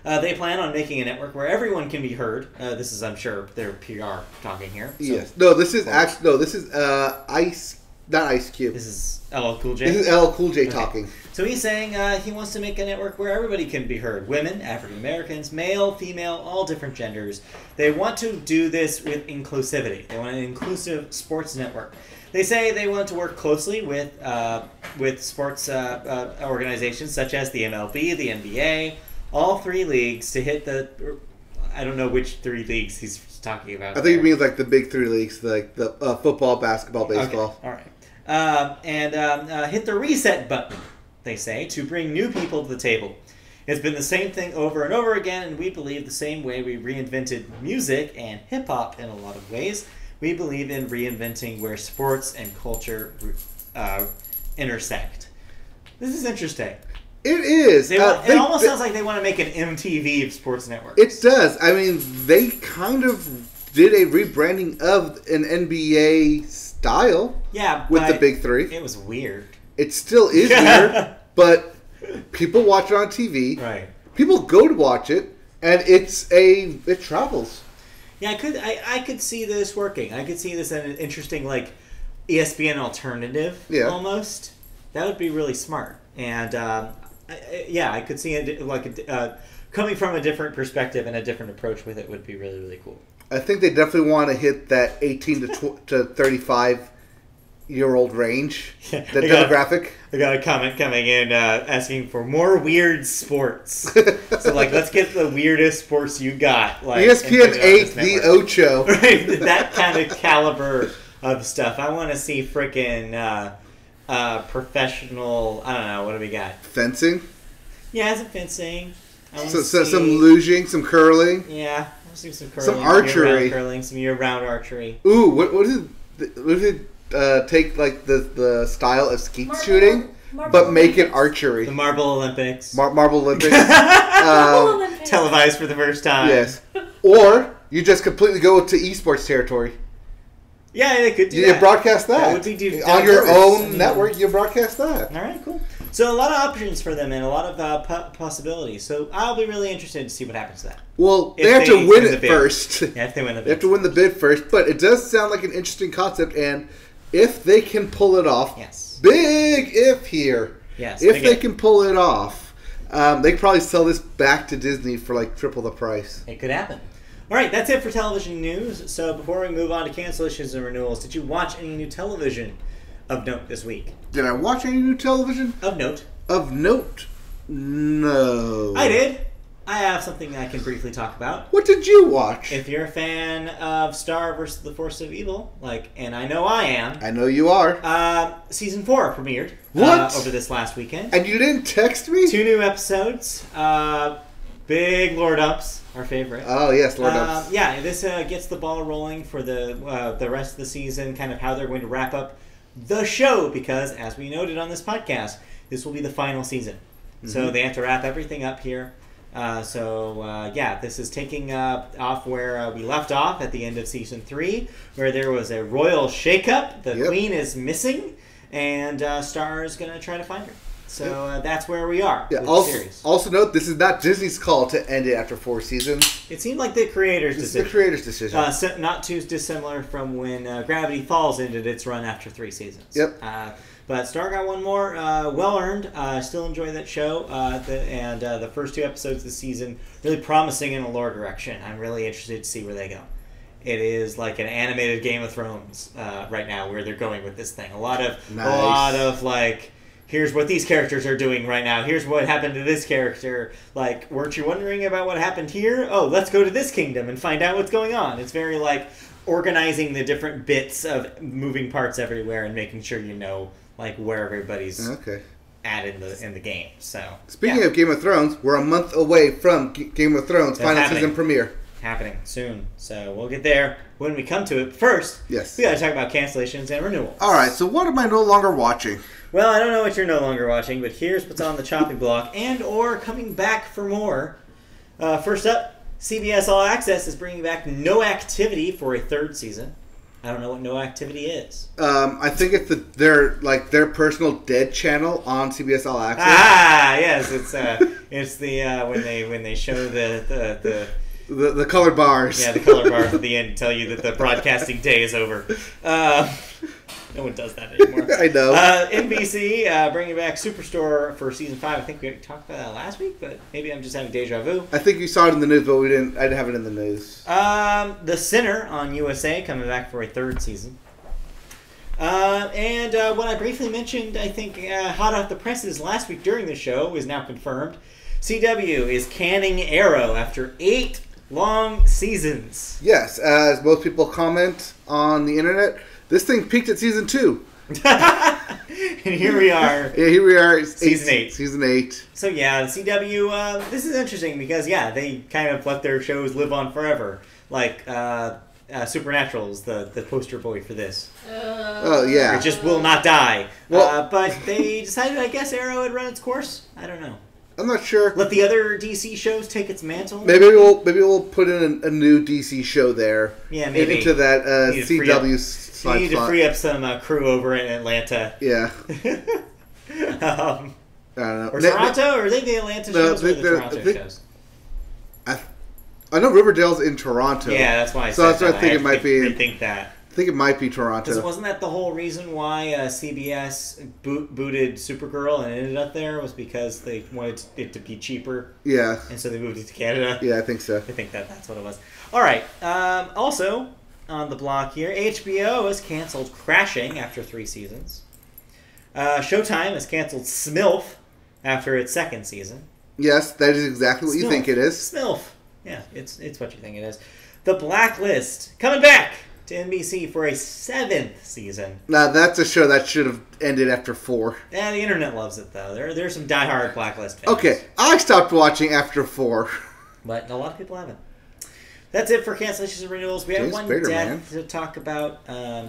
They plan on making a network where everyone can be heard. This is, I'm sure, their PR talking here. So, yes. No, this is Ice, not Ice Cube. This is LL Cool J? This is LL Cool J talking. So he's saying he wants to make a network where everybody can be heard. Women, African Americans, male, female, all different genders. They want to do this with inclusivity. They want an inclusive sports network. They say they want to work closely with sports organizations such as the MLB, the NBA, all three leagues to hit the... I don't know which three leagues he's talking about. I think it means like the Big Three leagues, like the football, basketball, baseball. Okay. All right. Hit the reset button, they say, to bring new people to the table. It's been the same thing over and over again, and we believe the same way we reinvented music and hip-hop in a lot of ways. We believe in reinventing where sports and culture intersect. This is interesting. It is. It almost sounds like they want to make an MTV of sports networks. It does. I mean, they kind of did a rebranding of an NBA style. Yeah, with the Big Three. It was weird. It still is weird, but people watch it on TV. Right. People go to watch it, and it travels. Yeah, I could see this working. I could see this as an interesting, like, ESPN alternative, almost. That would be really smart. And, I could see it, like, coming from a different perspective and a different approach with it would be really, really cool. I think they definitely want to hit that 18 to 35-year-old range, the demographic. I got a comment coming in asking for more weird sports. So, like, let's get the weirdest sports you got. Like, ESPN 8, the Ocho. Right, that kind of caliber of stuff. I want to see frickin' professional, I don't know, what do we got? Fencing? Yeah, some fencing. Some luging, some curling. Yeah, I want to see some curling. Some archery. Some year-round archery. Ooh, what is it? Take like the style of skeet shooting, but make it archery. The Marble Olympics. Marble Olympics. Televised for the first time. Yes. Or you just completely go to esports territory. Yeah, they could do that. You broadcast that. That would be on your own network. You broadcast that. All right, cool. So a lot of options for them and a lot of possibilities. So I'll be really interested to see what happens to that. Well, they have to win it first. Yeah, if they win the bid. They have to win the bid first. But it does sound like an interesting concept, and if they can pull it off, yes. Big if here. Yes. If they can pull it off, they could probably sell this back to Disney for like triple the price. It could happen. All right, that's it for television news. So before we move on to cancellations and renewals, did you watch any new television of note this week? Did I watch any new television? Of note. Of note? No. I did. I have something I can briefly talk about. What did you watch? If you're a fan of Star vs. the Force of Evil, and I know I am. I know you are. Season 4 premiered. What? Over this last weekend. And you didn't text me? 2 new episodes. Big Lord Ups, our favorite. Oh, yes, Lord Ups. Yeah, this gets the ball rolling for the rest of the season, kind of how they're going to wrap up the show, because, as we noted on this podcast, this will be the final season. Mm-hmm. So they have to wrap everything up here. This is taking off where we left off at the end of Season 3, where there was a royal shakeup. The Queen is missing, and Star is going to try to find her. So that's where we are with the series. Also note, this is not Disney's call to end it after 4 seasons. It seemed like the creators' decision. The creators' decision. Not too dissimilar from when Gravity Falls ended its run after 3 seasons. Yep. But Star got one more. Well earned. I still enjoy that show. The first 2 episodes of the season really promising in a lore direction. I'm really interested to see where they go. It is like an animated Game of Thrones right now, where they're going with this thing. A lot of like, here's what these characters are doing right now. Here's what happened to this character. Like, weren't you wondering about what happened here? Oh, let's go to this kingdom and find out what's going on. It's very like organizing the different bits of moving parts everywhere and making sure you know like where everybody's at in the game. So speaking of Game of Thrones, we're a month away from Game of Thrones final season premiere. happening soon. So we'll get there when we come to it. First, Yes. we got to talk about cancellations and renewals. All right, so what am I no longer watching? Well, I don't know what you're no longer watching, but here's what's on the chopping block and or coming back for more. First up, CBS All Access is bringing back No Activity for a third season. I don't know what No Activity is. I think it's their personal dead channel on CBS All Access. Ah, yes, it's the when they show The colored bars. the color bars at the end tell you that the broadcasting day is over. No one does that anymore. I know. NBC bringing back Superstore for season 5. I think we talked about that last week, but maybe I'm just having deja vu. I think you saw it in the news, but I didn't have it in the news. The Sinner on USA coming back for a third season. And what I briefly mentioned, I think, hot off the presses last week during the show is now confirmed. CW is canning Arrow after 8 long seasons. Yes, as most people comment on the internet, this thing peaked at season 2. And here we are. Yeah, here we are. Season 8. Season 8. So yeah, CW, this is interesting because, yeah, they kind of let their shows live on forever. Like, Supernatural's the poster boy for this. Oh, yeah. It just will not die. Well, but they decided, I guess, Arrow had run its course. I don't know. I'm not sure. Let the other DC shows take its mantle. Maybe we'll put in a new DC show there. Yeah, maybe. Into that CW you need to free up some crew over in Atlanta. Yeah. I don't know. Or Toronto? Or are they the Atlanta shows or the Toronto shows? I know Riverdale's in Toronto. Yeah, that's why I said that's what I think it might be. Rethink that. I think it might be Toronto. Because wasn't that the whole reason why CBS booted Supergirl and ended up there was because they wanted it to be cheaper? Yeah. And so they moved it to Canada? Yeah, I think so. I think that's what it was. All right. Also, on the block here, HBO has canceled Crashing after 3 seasons. Showtime has canceled Smilf after its 2nd season. Yes, that is exactly what you think it is. Smilf. Yeah, it's what you think it is. The Blacklist coming back to NBC for a 7th season. Now, that's a show that should have ended after 4. Yeah, the internet loves it, though. There's some diehard Blacklist fans. Okay, I stopped watching after 4. But a lot of people haven't. That's it for cancellations and renewals. We have one death to talk about.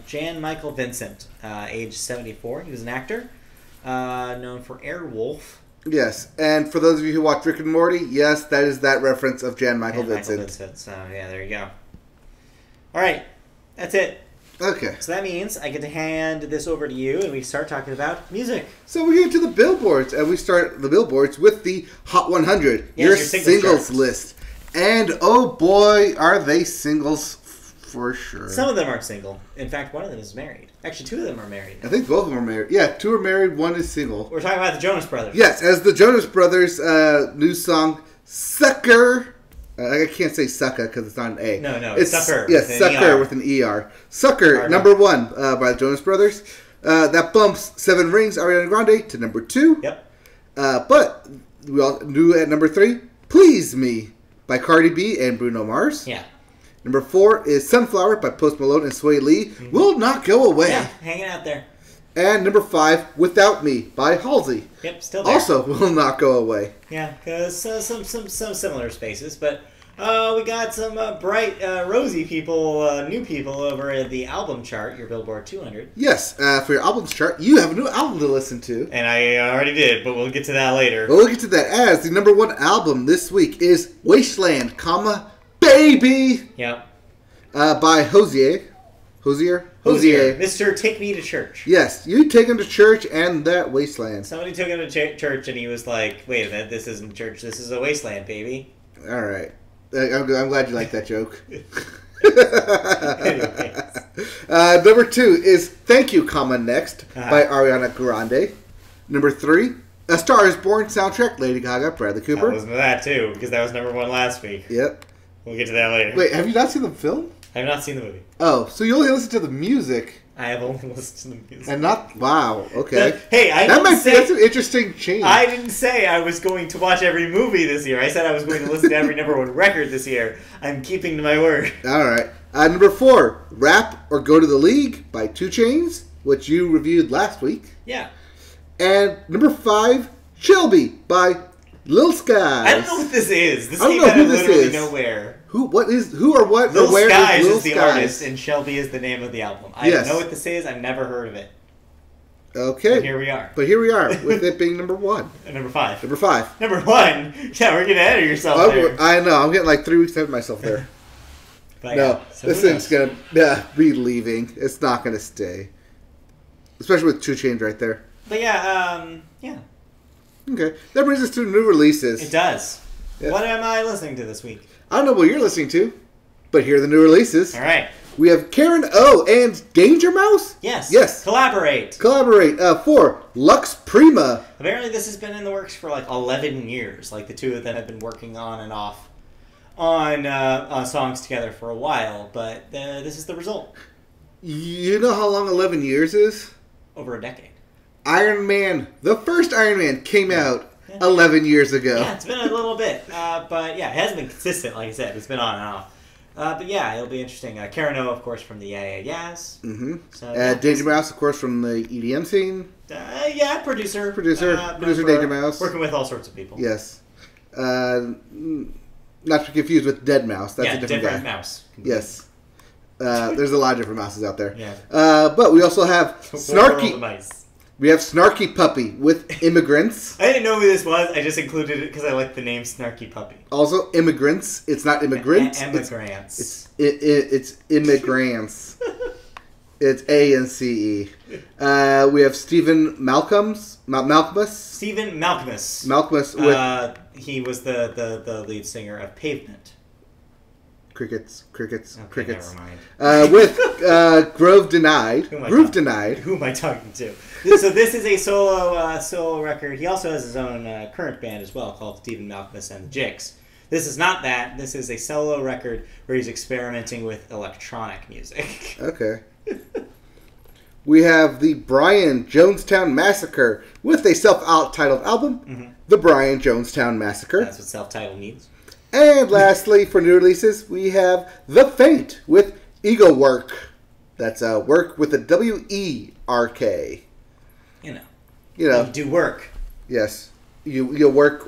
Jan Michael Vincent, age 74. He was an actor known for Airwolf. Yes, and for those of you who watch Rick and Morty, yes, that is that reference of Jan Michael Vincent. So, yeah, there you go. All right, that's it. Okay. So that means I get to hand this over to you, and we start talking about music. So we get to the billboards, and we start the billboards with the Hot 100, yes, your singles list. And, oh boy, are they singles for sure. Some of them are single. In fact, one of them is married. Actually, 2 of them are married. I think both of them are married. Yeah, 2 are married, 1 is single. We're talking about the Jonas Brothers. Yes, as the Jonas Brothers' new song, Sucker. I can't say Sucka because it's not an A. No, it's Sucker. Yes, Sucker with an ER. Sucker, number 1 by the Jonas Brothers. That bumps 7 Rings, Ariana Grande, to number 2. Yep. But we all knew at number 3, Please Me by Cardi B and Bruno Mars. Yeah. Number 4 is Sunflower by Post Malone and Sway Lee. Mm-hmm. Will Not Go Away. Yeah, hanging out there. And number 5, Without Me by Halsey. Yep, still there. Also will not go away. Yeah, because some similar spaces, but we got some bright, rosy people, new people over at the album chart, your Billboard 200. Yes, for your albums chart, you have a new album to listen to. And I already did, but we'll get to that later. Well, we'll get to that as the number 1 album this week is Wasteland, Baby. Yep. By Hosier. Mr. Take Me to Church. Yes, you take him to church and that wasteland. Somebody took him to church and he was like, wait a minute, this isn't church, this is a wasteland, baby. All right. I'm glad you like that joke. Number 2 is Thank You, Next by Ariana Grande. Number 3, A Star Is Born soundtrack, Lady Gaga, Bradley Cooper. I was with that too, because that was number 1 last week. Yep. We'll get to that later. Wait, have you not seen the film? I have not seen the movie. Oh, so you only listen to the music. I have only listened to the music. And not... Wow, okay. Hey, that's an interesting change. I didn't say I was going to watch every movie this year. I said I was going to listen to every number 1 record this year. I'm keeping to my word. All right. Number 4, Rap or Go to the League by 2 Chainz, which you reviewed last week. Yeah. And number 5, Shelby by Lil Skies. I don't know what this is. This came out of literally nowhere. Who or what Lil or where Skies Lil is the Skies? artist, and Shelby is the name of the album. I Yes. know what this is. I've never heard of it. Okay. But here we are. But here we are with it being number 1. Number 5. Number 5. Number 1? Yeah, we're getting ahead of yourself there. I know. I'm getting like 3 weeks ahead of myself there. But No, yeah, so this who thing's knows? gonna be leaving. It's not gonna stay, especially with 2 Chainz right there. But yeah. Okay, that brings us to new releases. It does. Yeah. What am I listening to this week? I don't know what you're listening to, but here are the new releases. All right. We have Karen O and Danger Mouse. Yes. Collaborate. For Lux Prima. Apparently this has been in the works for like 11 years. Like the two of them have been working on and off on songs together for a while. But this is the result. You know how long 11 years is? Over a decade. Iron Man, the first Iron Man came out 11 years ago. Yeah, it's been a little bit. But yeah, it hasn't been consistent, like I said. It's been on and off. But yeah, it'll be interesting. Karen O, of course, from the Yeah Yeah Yeahs. Mm-hmm. So, yeah. Danger Mouse, of course, from the EDM scene. Producer. Producer Danger Mouse. Working with all sorts of people. Yes. Not to be confused with Dead Mouse. That's a different guy. mouse. Yes. There's a lot of different mouses out there. Yeah. But we also have World of Snarky. Mice. We have Snarky Puppy with Immigrants. I didn't know who this was. I just included it because I like the name Snarky Puppy. Also, Immigrants. It's not immigrants. Immigrants. It's immigrants. It's A-N-C-E. We have Stephen Malcolmus. Stephen Malcolmus. Malcolmus with... he was the lead singer of Pavement. Crickets. Okay, never mind. With Groove Denied. Who am I talking to? So this is a solo record. He also has his own current band as well called Stephen Malcolmus and the Jigs. This is not that. This is a solo record where he's experimenting with electronic music. Okay. We have the Brian Jonestown Massacre with a self-titled album, The Brian Jonestown Massacre. That's what self-titled means. And lastly, for new releases, we have The Faint with Ego Work. That's work with a W-E-R-K. You know. You do work. Yes. You work.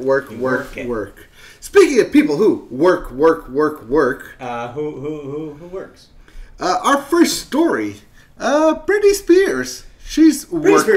Speaking of people who work. Who works? Our first story, Britney Spears. She's works.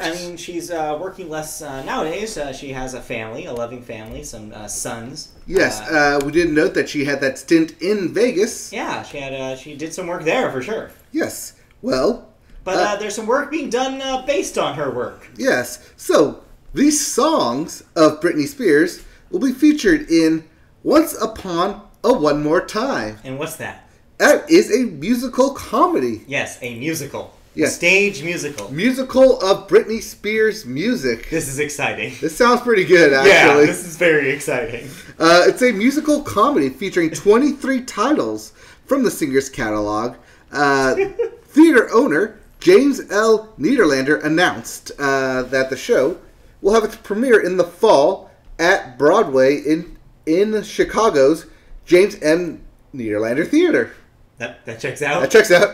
I mean, she's working less nowadays. She has a family, a loving family, some sons. Yes, we did note that she had that stint in Vegas. Yeah, she did some work there for sure. Yes. Well, but there's some work being done based on her work. Yes. So these songs of Britney Spears will be featured in Once Upon a One More Time. And what's that? That is a musical comedy. Yes, a musical. Yes. Stage musical. Musical of Britney Spears music. This is exciting. This sounds pretty good, actually. Yeah, this is very exciting. It's a musical comedy featuring 23 titles from the singer's catalog. Theater owner James L. Niederlander announced that the show will have its premiere in the fall at Broadway in Chicago's James M. Niederlander Theater. That checks out. That checks out.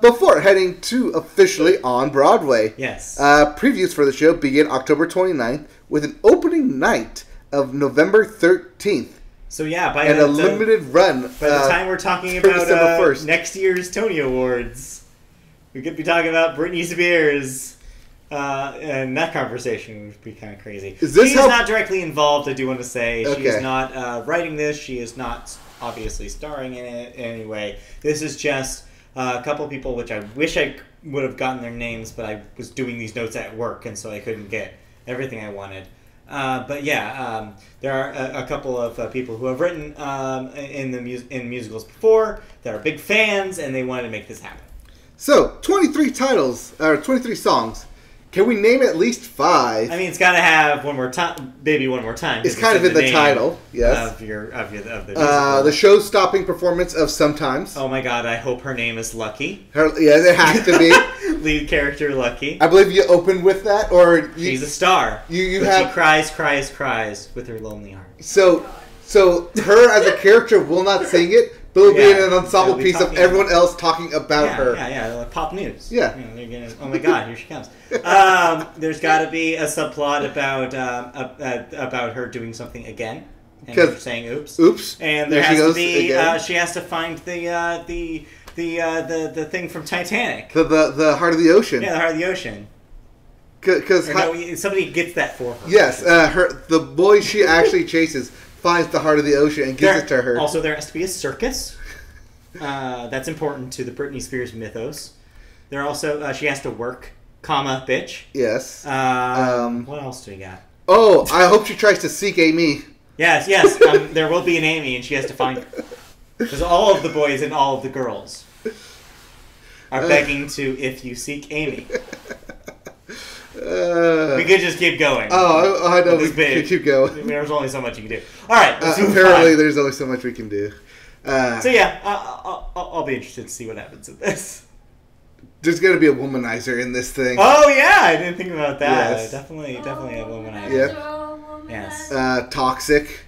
Before heading to officially on Broadway. Yes. Previews for the show begin October 29th with an opening night of November 13th. So yeah, by a limited run. By the time we're talking about next year's Tony Awards, we could be talking about Britney Spears. And that conversation would be kind of crazy. She's not directly involved, I do want to say. Okay. She is not writing this. She is not obviously starring in it anyway. This is just a couple people which I wish I would have gotten their names, but I was doing these notes at work, and so I couldn't get everything I wanted. But yeah, there are a couple of people who have written in musicals before that are big fans, and they wanted to make this happen. So, 23 titles, or 23 songs. Can we name at least 5? I mean, it's got to have One More Time, Baby One More Time. It's kind of in the title, yes. Of the musical. The show-stopping performance of Sometimes. Oh my God, I hope her name is Lucky. Yes, it has to be. Lead character Lucky. I believe you opened with that, or... She's a star. She cries with her lonely heart. So her as a character will not sing it, but it'll be an ensemble piece of everyone else talking about her. Yeah, like pop news. Yeah. You know, oh my God, here she comes. There's got to be a subplot about her doing something again. And you're saying oops. Oops. And there has to be she has to find the thing from Titanic. The heart of the ocean. Yeah, the heart of the ocean. Because somebody gets that for her. Yes, the boy she actually chases finds the heart of the ocean and gives it to her. Also, there has to be a circus. That's important to the Britney Spears mythos. There also she has to work, bitch. Yes. What else do we got? Oh, I hope she tries to seek Amy. Yes. There will be an Amy, and she has to find her. Because all of the boys and all of the girls are begging to, if you seek Amy. We could just keep going. Oh, I know. We could keep going. There's only so much you can do. All right. Apparently, there's only so much we can do. So yeah, I'll be interested to see what happens with this. There's going to be a womanizer in this thing. Oh yeah, I didn't think about that. Yes. Definitely a womanizer. Yep. Yes. Toxic.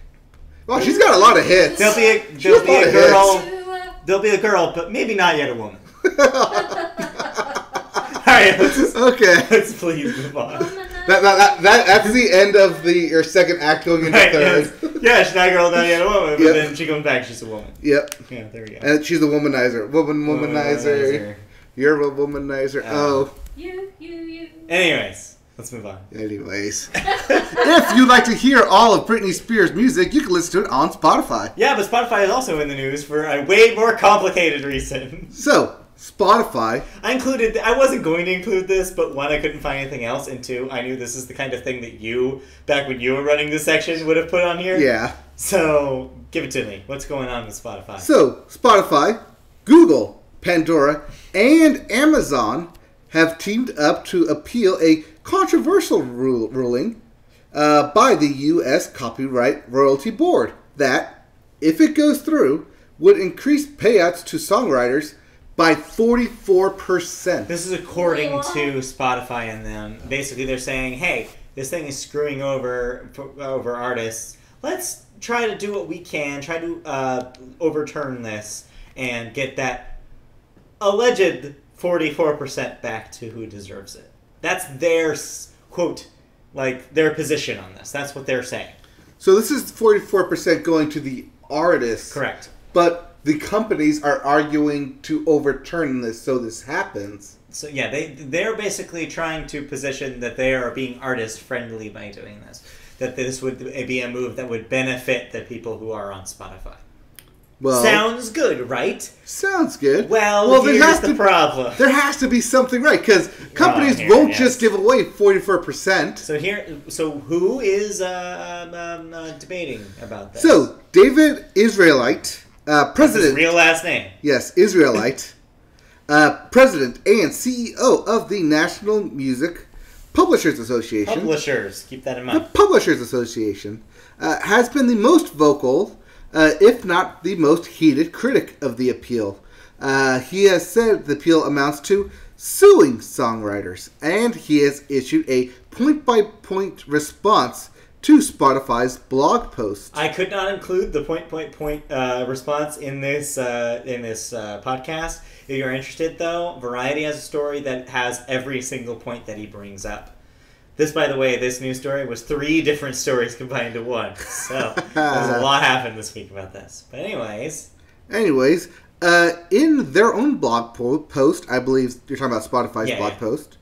Well, she's got a lot of hits. There'll be a girl. There'll be a girl, but maybe not yet a woman. Alright, let's please move on. That's the end of your second act going into third. Yes. Yeah, she's not a girl, not yet a woman, but then she comes back, she's a woman. Yep. Yeah, there we go. And she's a womanizer. Womanizer. You're a womanizer. You. Anyways, let's move on. Anyways. If you'd like to hear all of Britney Spears' music, you can listen to it on Spotify. Yeah, but Spotify is also in the news for a way more complicated reason. So, Spotify. I wasn't going to include this, but one, I couldn't find anything else, and two, I knew this is the kind of thing that you, back when you were running this section, would have put on here. Yeah. So, give it to me. What's going on with Spotify? So, Spotify, Google, Pandora, and Amazon have teamed up to appeal a controversial ruling by the U.S. Copyright Royalty Board that, if it goes through, would increase payouts to songwriters by 44%. This is according to Spotify and them. Basically, they're saying, hey, this thing is screwing over artists. Let's try to do what we can, try to overturn this and get that alleged 44% back to who deserves it. That's their, quote, their position on this. That's what they're saying. So this is 44% going to the artist. Correct. But the companies are arguing to overturn this so this happens. So yeah, they're basically trying to position that they are being artist friendly by doing this. That this would be a move that would benefit the people who are on Spotify. Well, sounds good, right? Sounds good. Well here's the problem. There has to be something right, because companies won't just give away 44%. So who is debating about this? So, David Israelite, president... That's his real last name. Yes, Israelite. President and CEO of the National Music Publishers Association. Publishers, keep that in mind. The Publishers Association has been the most vocal, if not the most heated critic of the appeal. He has said the appeal amounts to suing songwriters, and he has issued a point-by-point response to Spotify's blog post. I could not include the point response in this podcast. If you're interested, though, Variety has a story that has every single point that he brings up. This, by the way, this news story was 3 different stories combined into one. So there's a lot happened this week about this. But anyways, in their own blog post, I believe you're talking about Spotify's blog post.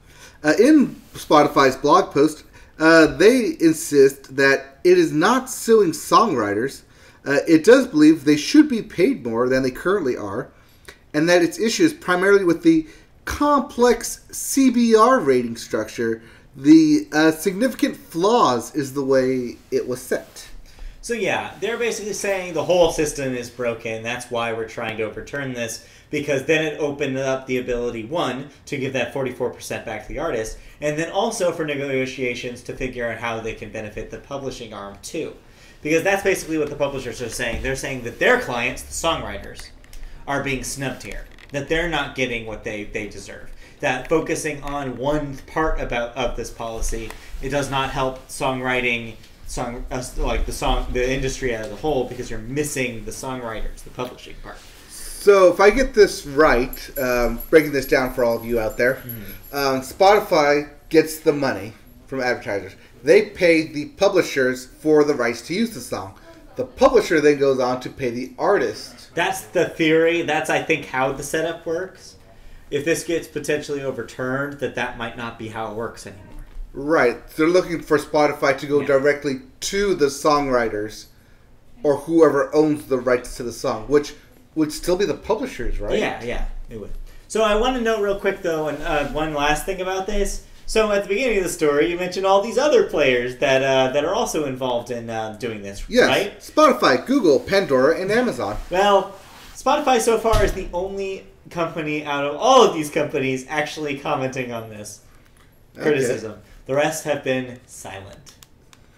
In Spotify's blog post, they insist that it is not suing songwriters. It does believe they should be paid more than they currently are, and that its issue is primarily with the complex CBR rating structure. The significant flaws is the way it was set. So yeah, they're basically saying the whole system is broken. That's why we're trying to overturn this, because then it opened up the ability, one, to give that 44% back to the artist, and then also for negotiations to figure out how they can benefit the publishing arm too. Because that's basically what the publishers are saying. They're saying that their clients, the songwriters, are being snubbed here. That they're not getting what they deserve. That focusing on one part of this policy, it does not help songwriting, the industry as a whole, because you're missing the songwriters, the publishing part. So if I get this right, breaking this down for all of you out there, Spotify gets the money from advertisers. They pay the publishers for the rights to use the song. The publisher then goes on to pay the artist. That's the theory. That's, I think, how the setup works. If this gets potentially overturned, that might not be how it works anymore. Right. They're looking for Spotify to go directly to the songwriters or whoever owns the rights to the song, which would still be the publishers, right? Yeah, it would. So I want to note real quick, though, and one last thing about this. So at the beginning of the story, you mentioned all these other players that are also involved in doing this, yes. Right? Spotify, Google, Pandora, and Amazon. Well, Spotify so far is the only company out of all of these companies actually commenting on this criticism. The rest have been silent.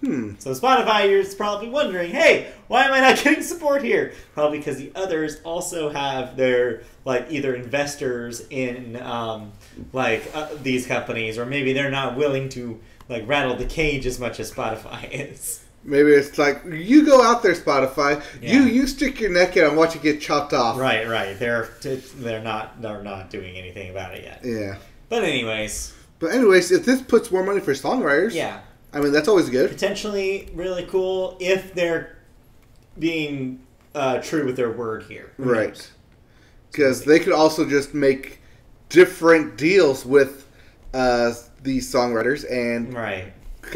So Spotify, you're probably wondering, hey, why am I not getting support here? Probably because the others also have their either investors in these companies, or maybe they're not willing to rattle the cage as much as Spotify is. Maybe it's like, you go out there, Spotify. Yeah. You stick your neck in and watch it get chopped off. Right. They're not doing anything about it yet. Yeah. But anyways, if this puts more money for songwriters, yeah, I mean that's always good. Potentially really cool if they're being true with their word here. Right. Because they could also just make different deals with these songwriters and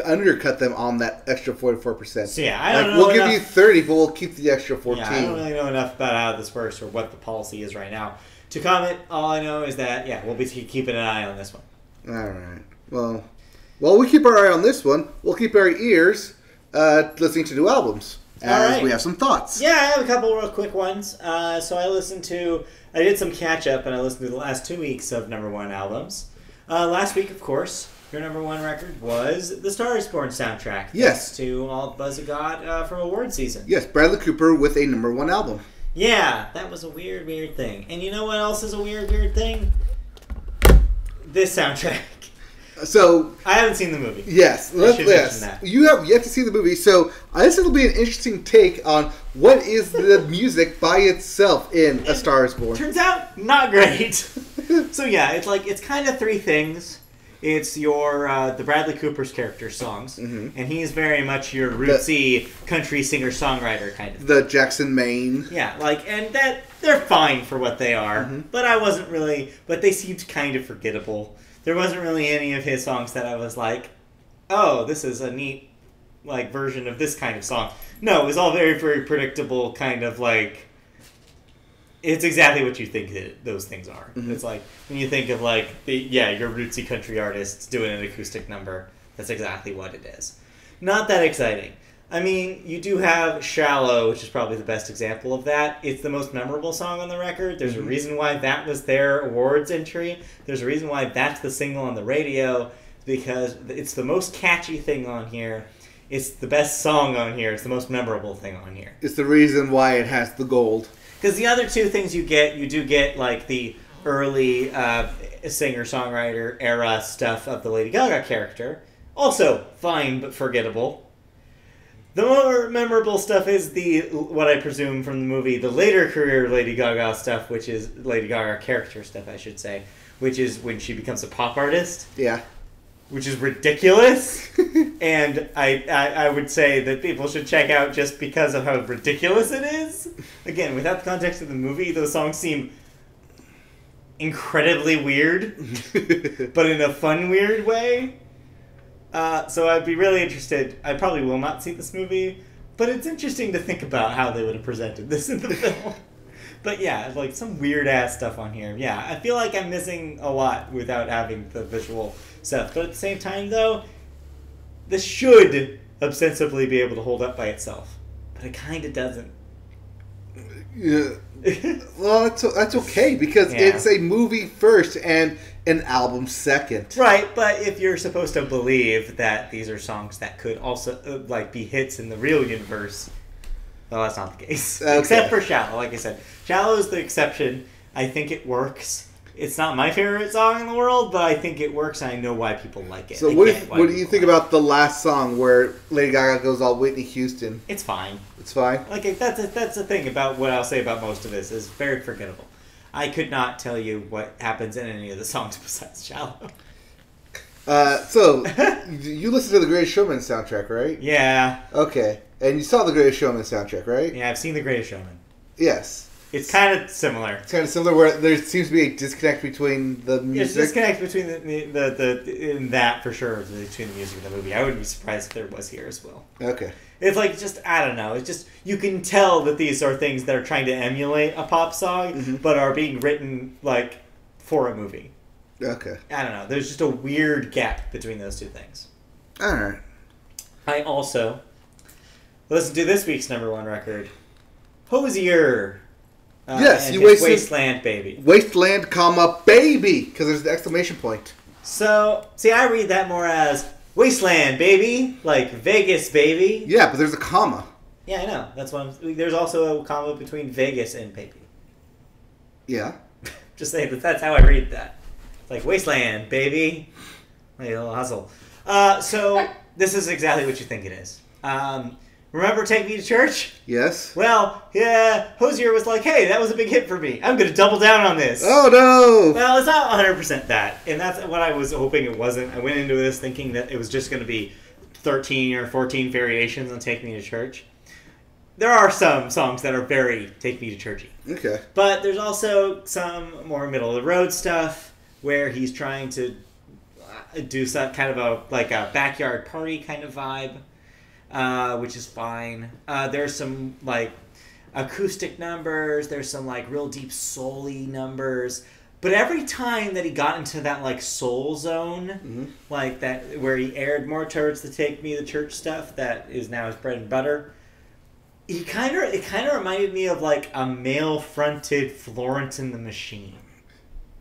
undercut them on that extra 44%. So yeah, I don't know. We'll give you 30, but we'll keep the extra 14. Yeah, I don't really know enough about how this works or what the policy is right now to comment. All I know is that we'll be keeping an eye on this one. All right. Well, while we keep our eye on this one, we'll keep our ears listening to new albums as we have some thoughts. Yeah, I have a couple real quick ones. So I did some catch up and I listened to the last 2 weeks of #1 albums. Last week, of course, your #1 record was the Star is Born soundtrack. Yes. Thanks to all the buzz it got from award season. Yes, Bradley Cooper with a #1 album. Yeah, that was a weird thing. And you know what else is a weird thing? This soundtrack. So I haven't seen the movie. Yes, you have yet to see the movie. So this will be an interesting take on what is the music by itself in A Star Is Born. Turns out, not great. So yeah, it's kind of three things. It's your the Bradley Cooper's character songs, and he's very much your rootsy country singer songwriter kind of. The Jackson Maine. Yeah, and that they're fine for what they are, but I wasn't really. But they seemed kind of forgettable. There wasn't really any of his songs that I was like, oh, this is a neat version of this kind of song. No, it was all very, very predictable, kind of it's exactly what you think those things are. It's when you think of your rootsy country artists doing an acoustic number, that's exactly what it is. Not that exciting. I mean, you do have Shallow, which is probably the best example of that. It's the most memorable song on the record. There's a reason why that was their awards entry. There's a reason why that's the single on the radio, because it's the most catchy thing on here. It's the best song on here. It's the most memorable thing on here. It's the reason why it has the gold. Because the other two things you do get the early singer-songwriter era stuff of the Lady Gaga character. Also fine, but forgettable. The more memorable stuff is what I presume from the movie, the later career Lady Gaga stuff, which is Lady Gaga character stuff, I should say, which is when she becomes a pop artist. Yeah. Which is ridiculous. And I would say that people should check out just because of how ridiculous it is. Again, without the context of the movie, those songs seem incredibly weird, but in a fun, weird way. So I'd be really interested. I probably will not see this movie, but it's interesting to think about how they would have presented this in the film. But yeah, some weird-ass stuff on here. Yeah, I feel like I'm missing a lot without having the visual stuff. But at the same time, though, this should ostensibly be able to hold up by itself. But it kind of doesn't. Yeah. Well, that's okay, because it's a movie first and an album second. Right, but if you're supposed to believe that these are songs that could also be hits in the real universe, well, that's not the case. Okay. Except for Shallow, like I said. Shallow is the exception. I think it works. It's not my favorite song in the world, but I think it works, and I know why people like it. So what do you think about the last song where Lady Gaga goes all Whitney Houston? It's fine. It's fine? That's the thing about what I'll say about most of this is very forgettable. I could not tell you what happens in any of the songs besides Shallow. So, you listened to the Greatest Showman soundtrack, right? Yeah. Okay. And you saw the Greatest Showman soundtrack, right? Yeah, I've seen The Greatest Showman. Yes. It's kind of similar. It's kind of similar where there seems to be a disconnect between the music. There's a disconnect between the in that for sure, between the music and the movie. I wouldn't be surprised if there was here as well. Okay. It's like, just, I don't know. It's just, you can tell that these are things that are trying to emulate a pop song, but are being written, like, for a movie. Okay. I don't know. There's just a weird gap between those two things. Alright. I also listened to this week's #1 record, Hosier. Yes, and you his wasted... Wasteland Baby. Wasteland, comma, baby! Because there's the exclamation point. So, see, I read that more as Wasteland Baby, like Vegas Baby. Yeah, but there's a comma. Yeah, I know. That's what there's also a comma between Vegas and Baby. Yeah. Just saying that's how I read that. It's like Wasteland Baby. Like a little hustle. So, this is exactly what you think it is. Remember Take Me to Church? Yes. Well, yeah, Hosier was like, hey, that was a big hit for me. I'm going to double down on this. Oh, no! Well, it's not 100% that. And that's what I was hoping it wasn't. I went into this thinking that it was just going to be 13 or 14 variations on Take Me to Church. There are some songs that are very Take Me to Churchy. Okay. But there's also some more middle-of-the-road stuff where he's trying to do some kind of a backyard party kind of vibe. Which is fine. There's some, like, acoustic numbers. There's some, like, real deep soul-y numbers. But every time that he got into that, like, soul zone, like that, where he aired more towards the Take Me to Church stuff that is now his bread and butter, it kind of reminded me of, like, a male-fronted Florence and the Machine.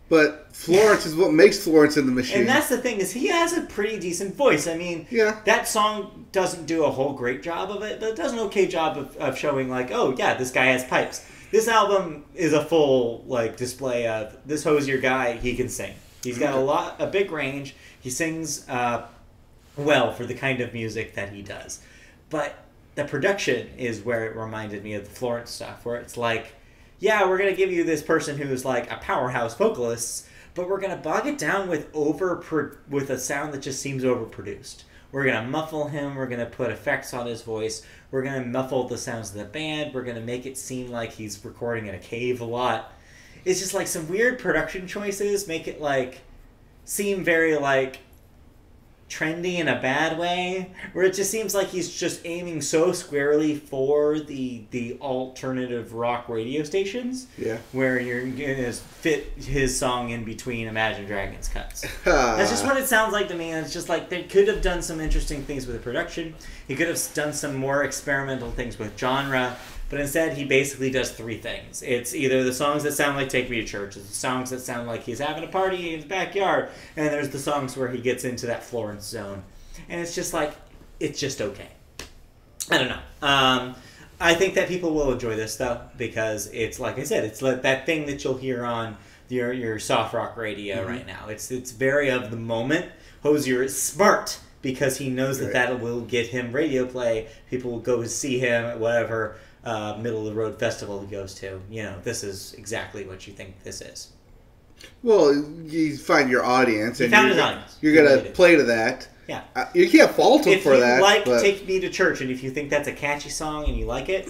But Florence is what makes Florence and the Machine. And that's the thing, is he has a pretty decent voice. I mean, that song doesn't do a whole great job of it, but it does an okay job of showing, like, oh, yeah, this guy has pipes. This album is a full, like, display of this Hosier guy, he can sing. He's got a big range. He sings well for the kind of music that he does. But the production is where it reminded me of the Florence stuff, where it's like, yeah, we're going to give you this person who's like a powerhouse vocalist, but we're going to bog it down with a sound that just seems overproduced. We're going to muffle him. We're going to put effects on his voice. We're going to muffle the sounds of the band. We're going to make it seem like he's recording in a cave a lot. It's just like some weird production choices make it like seem very like trendy in a bad way, where it just seems like he's just aiming so squarely for the alternative rock radio stations, where you're gonna fit his song in between Imagine Dragons cuts. That's just what it sounds like to me. And it's just like they could have done some interesting things with the production. He could have done some more experimental things with genre. But instead, he basically does three things. It's either the songs that sound like Take Me to Church, it's the songs that sound like he's having a party in his backyard, and there's the songs where he gets into that Florence zone. And it's just like, it's just okay. I don't know. I think that people will enjoy this, though, because it's, like I said, it's like that thing that you'll hear on your soft rock radio right now. It's very of the moment. Hosier is smart, because he knows that will get him radio play. People will go see him at whatever middle of the road festival he goes to. You know, this is exactly what you think this is. Well, you find your audience, He and found his audience. you're gonna play to that. Yeah. You can't fault him for that. If you like but... Take Me to Church, and if you think that's a catchy song and you like it,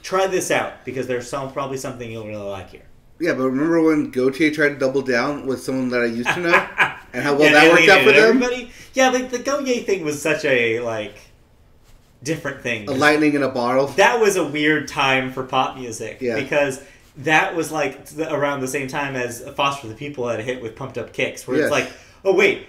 try this out, because there's probably something you'll really like here. Yeah, but remember when Gautier tried to double down with someone that I used to know? And how well that worked out for them? Everybody? Yeah, but the Gautier thing was such a, like, different thing. A lightning in a bottle. That was a weird time for pop music. Yeah. Because that was, like, around the same time as Foster the People had a hit with Pumped Up Kicks, where it's like, oh, wait,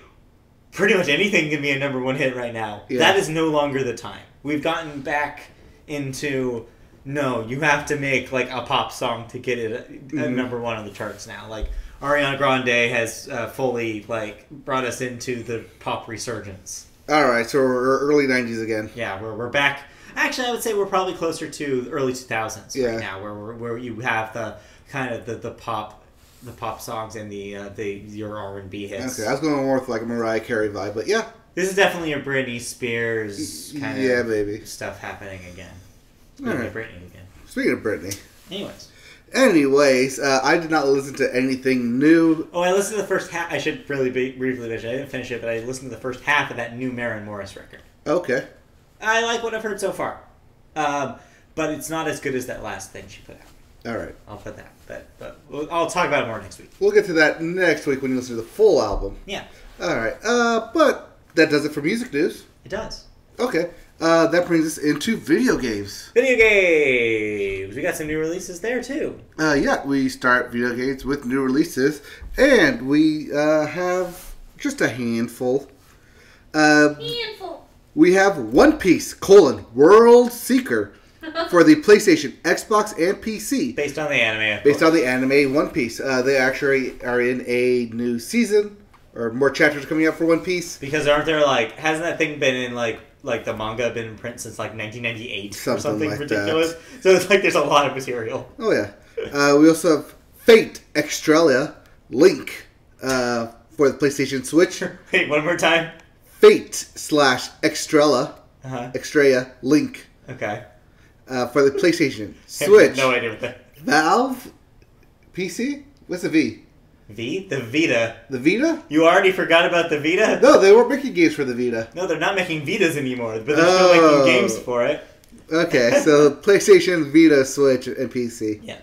pretty much anything can be a #1 hit right now. Yeah. That is no longer the time. We've gotten back into... No, you have to make, like, a pop song to get it at #1 on the charts now. Like, Ariana Grande has fully, like, brought us into the pop resurgence. All right, so we're early 90s again. Yeah, we're back. Actually, I would say we're probably closer to the early 2000s right now, where you have the kind of the pop songs and your R&B hits. Okay, I was going more with, like, a Mariah Carey vibe, but yeah. This is definitely a Britney Spears kind of baby. stuff happening again. Speaking of Britney again. Speaking of Britney. Anyways. Anyways, I did not listen to anything new. Oh, I listened to the first half. I should really briefly mention. I didn't finish it, but I listened to the first half of that new Maren Morris record. Okay. I like what I've heard so far. But it's not as good as that last thing she put out. All right. I'll put that. But I'll talk about it more next week. We'll get to that next week when you listen to the full album. Yeah. All right. But that does it for music news. It does. Okay. That brings us into video games. Video games! We got some new releases there, too. Yeah, we start video games with new releases, and we have just a handful. We have One Piece, World Seeker for the PlayStation, Xbox, and PC. Based on the anime, Based on the anime One Piece. They actually are in a new season, or more chapters coming out for One Piece. Because aren't there, hasn't that thing been in, like the manga been in print since, 1998 or something like ridiculous? that. So it's there's a lot of material. Oh, yeah. We also have Fate, Extralia, Link for the PlayStation Switch. Wait, one more time? Fate/Extralia, Extralia, Link. Okay. For the PlayStation Switch. No idea what that. Valve, PC. What's the V? V? The Vita. The Vita? You already forgot about the Vita? No, they weren't making games for the Vita. No, they're not making Vitas anymore, but they're still making games for it. Okay, so PlayStation, Vita, Switch, and PC. Yeah.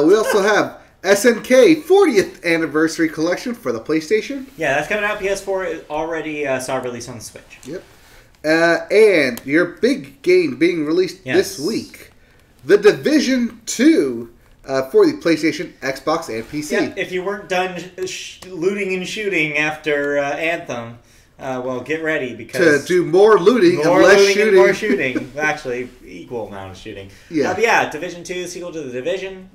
We also have SNK 40th Anniversary Collection for the PlayStation. Yeah, that's coming out. PS4 already saw a release on the Switch. Yep. And your big game being released this week, The Division 2 for the PlayStation, Xbox, and PC. Yeah, if you weren't done looting and shooting after Anthem, well, get ready because to do more looting and less shooting. And more shooting. Actually, equal amount of shooting. Yeah. But yeah, Division 2, sequel to The Division,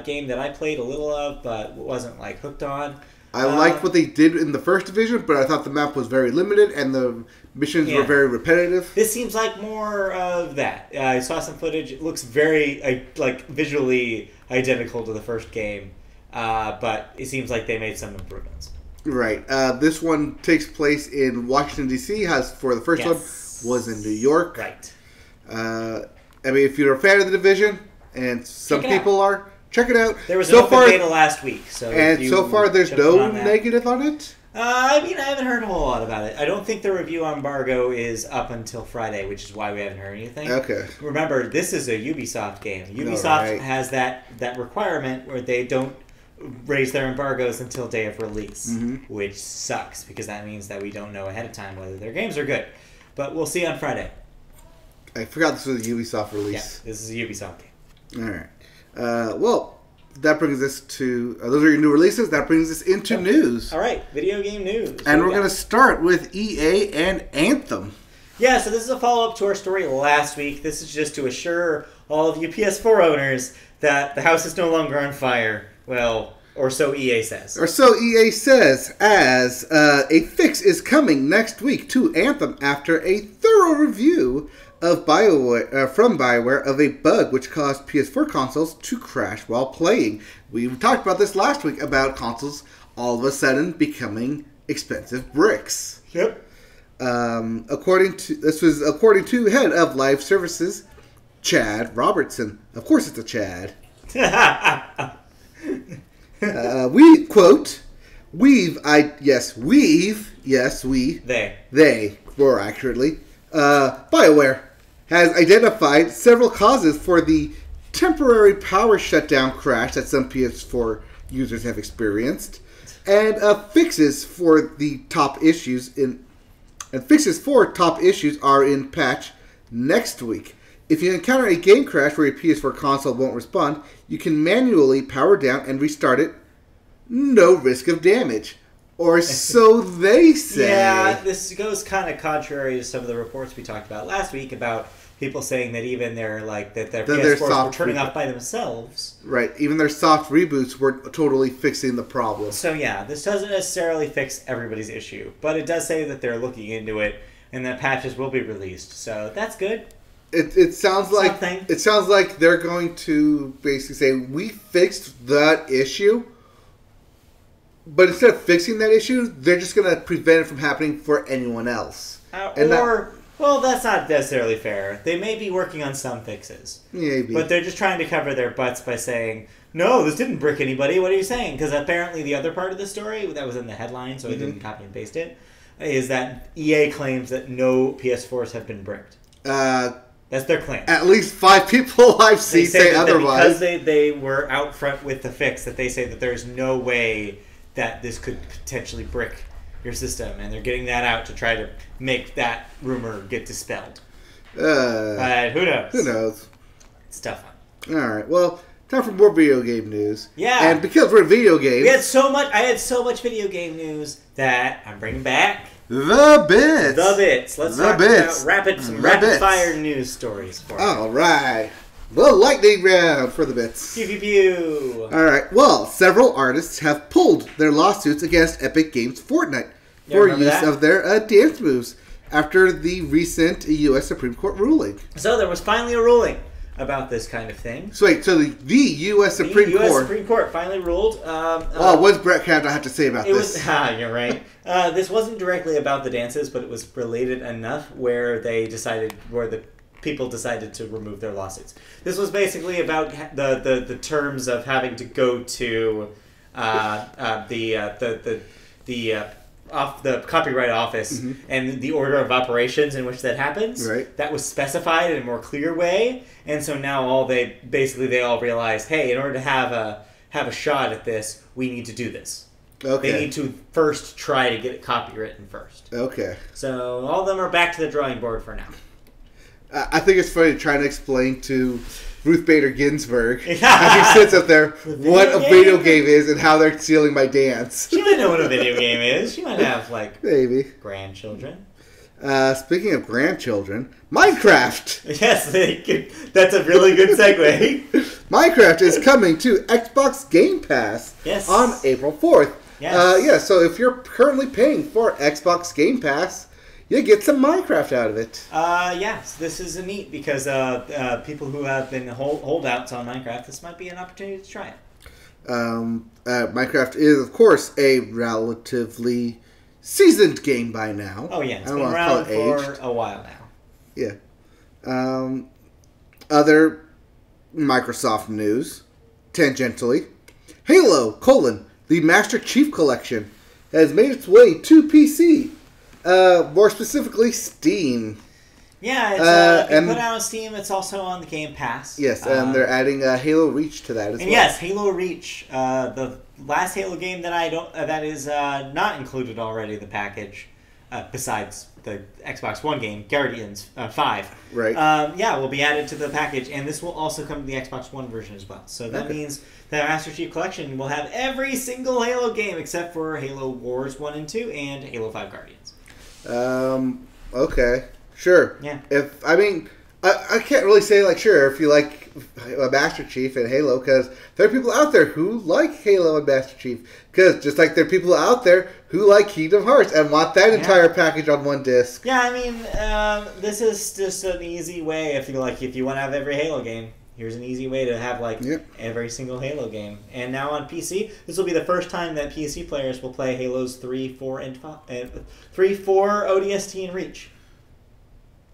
game that I played a little of, but wasn't hooked on. I liked what they did in the first Division, but I thought the map was very limited and the missions were very repetitive. This seems like more of that. I saw some footage. It looks very visually identical to the first game, but it seems like they made some improvements. Right. This one takes place in Washington, D.C. For the first one was in New York. Right. I mean, if you're a fan of the Division, and some people are, check it out. There was an open beta last week, so far there's no negative on it. I haven't heard a whole lot about it. I don't think the review embargo is up until Friday, which is why we haven't heard anything. Okay. Remember, this is a Ubisoft game. Ubisoft has that requirement where they don't raise their embargoes until day of release, which sucks because that means that we don't know ahead of time whether their games are good. But we'll see on Friday. I forgot this was a Ubisoft release. Yeah, this is a Ubisoft game. All right. Well, that brings us to... those are your new releases. That brings us into news. All right, video game news. And we're going to start with EA and Anthem. Yeah, so this is a follow-up to our story last week. This is just to assure all of you PS4 owners that the house is no longer on fire. Well, or so EA says. Or so EA says, as a fix is coming next week to Anthem after a thorough review of from BioWare of a bug which caused PS4 consoles to crash while playing. We talked about this last week about consoles all of a sudden becoming expensive bricks. Yep. According to head of live services, Chad Robertson. Of course, it's a Chad. We quote, they more accurately, BioWare has identified several causes for the temporary power shutdown crash that some PS4 users have experienced, and fixes for top issues are in patch next week. If you encounter a game crash where your PS4 console won't respond, you can manually power down and restart it. No risk of damage. Or so they say. Yeah, this goes kind of contrary to some of the reports we talked about last week about people saying that even their PS4s were turning off by themselves. Right, even their soft reboots were totally fixing the problem. So yeah, this doesn't necessarily fix everybody's issue, but it does say that they're looking into it and that patches will be released. So that's good. It sounds like they're going to basically say we fixed that issue, but instead of fixing that issue, they're just going to prevent it from happening for anyone else. Or Well, that's not necessarily fair. They may be working on some fixes. Maybe. But they're just trying to cover their butts by saying, no, this didn't brick anybody. What are you saying? Because apparently the other part of the story, that was in the headline, so I didn't copy and paste it, is that EA claims that no PS4s have been bricked. That's their claim. At least 5 people I've seen say otherwise. Because they were out front with the fix, that they say that there's no way that this could potentially brick your system, and they're getting that out to try to make that rumor get dispelled. But who knows? Who knows? It's a tough one. All right. Well, time for more video game news. Yeah. And because we're video games, I had so much video game news that I'm bringing back the bits. The bits. Let's talk about some rapid fire news stories for you. All right. The lightning round for the bits. Pew, pew, pew. All right. Well, several artists have pulled their lawsuits against Epic Games Fortnite for use of their dance moves after the recent U.S. Supreme Court ruling. So there was finally a ruling about this kind of thing. So wait, the U.S. Supreme Court. The U.S. Supreme Court finally ruled. What's Brett Kavanaugh have to say about this? You're right. This wasn't directly about the dances, but it was related enough where the people decided to remove their lawsuits. This was basically about the terms of having to go to the Copyright Office and the order of operations in which that happens. Right. That was specified in a more clear way, and so now they all realized, hey, in order to have a shot at this, we need to do this. Okay. They need to first try to get it copywritten first. Okay. So all of them are back to the drawing board for now. I think it's funny trying to explain to Ruth Bader Ginsburg as he sits up there what a video game is and how they're stealing my dance. She might know what a video game is. She might have maybe grandchildren. Speaking of grandchildren, Minecraft. Yes, that's a really good segue. Minecraft is coming to Xbox Game Pass on April 4th. Yes. So if you're currently paying for Xbox Game Pass, you get some Minecraft out of it. Yes, this is neat because people who have been holdouts on Minecraft, this might be an opportunity to try it. Minecraft is, of course, a relatively seasoned game by now. Oh, yeah. It's been around for a while now. Yeah. Other Microsoft news, tangentially, Halo, the Master Chief Collection, has made its way to PC. More specifically, Steam. Yeah, it's put out on Steam. It's also on the Game Pass. Yes, and they're adding Halo Reach to that as well. And yes, Halo Reach, the last Halo game that is not included already in the package, besides the Xbox One game, Guardians 5. Right. Will be added to the package, and this will also come to the Xbox One version as well. So that means the Master Chief Collection will have every single Halo game except for Halo Wars 1 and 2 and Halo 5 Guardians. Okay. Sure. Yeah. I can't really say, sure, if you like Master Chief and Halo, because there are people out there who like Halo and Master Chief. Because just like there are people out there who like Kingdom Hearts and want that entire package on one disc. Yeah, this is just an easy way, if you want to have every Halo game. Here's an easy way to have every single Halo game. And now on PC, this will be the first time that PC players will play Halos 3, 4, and 5, 3, 4, ODST, and Reach.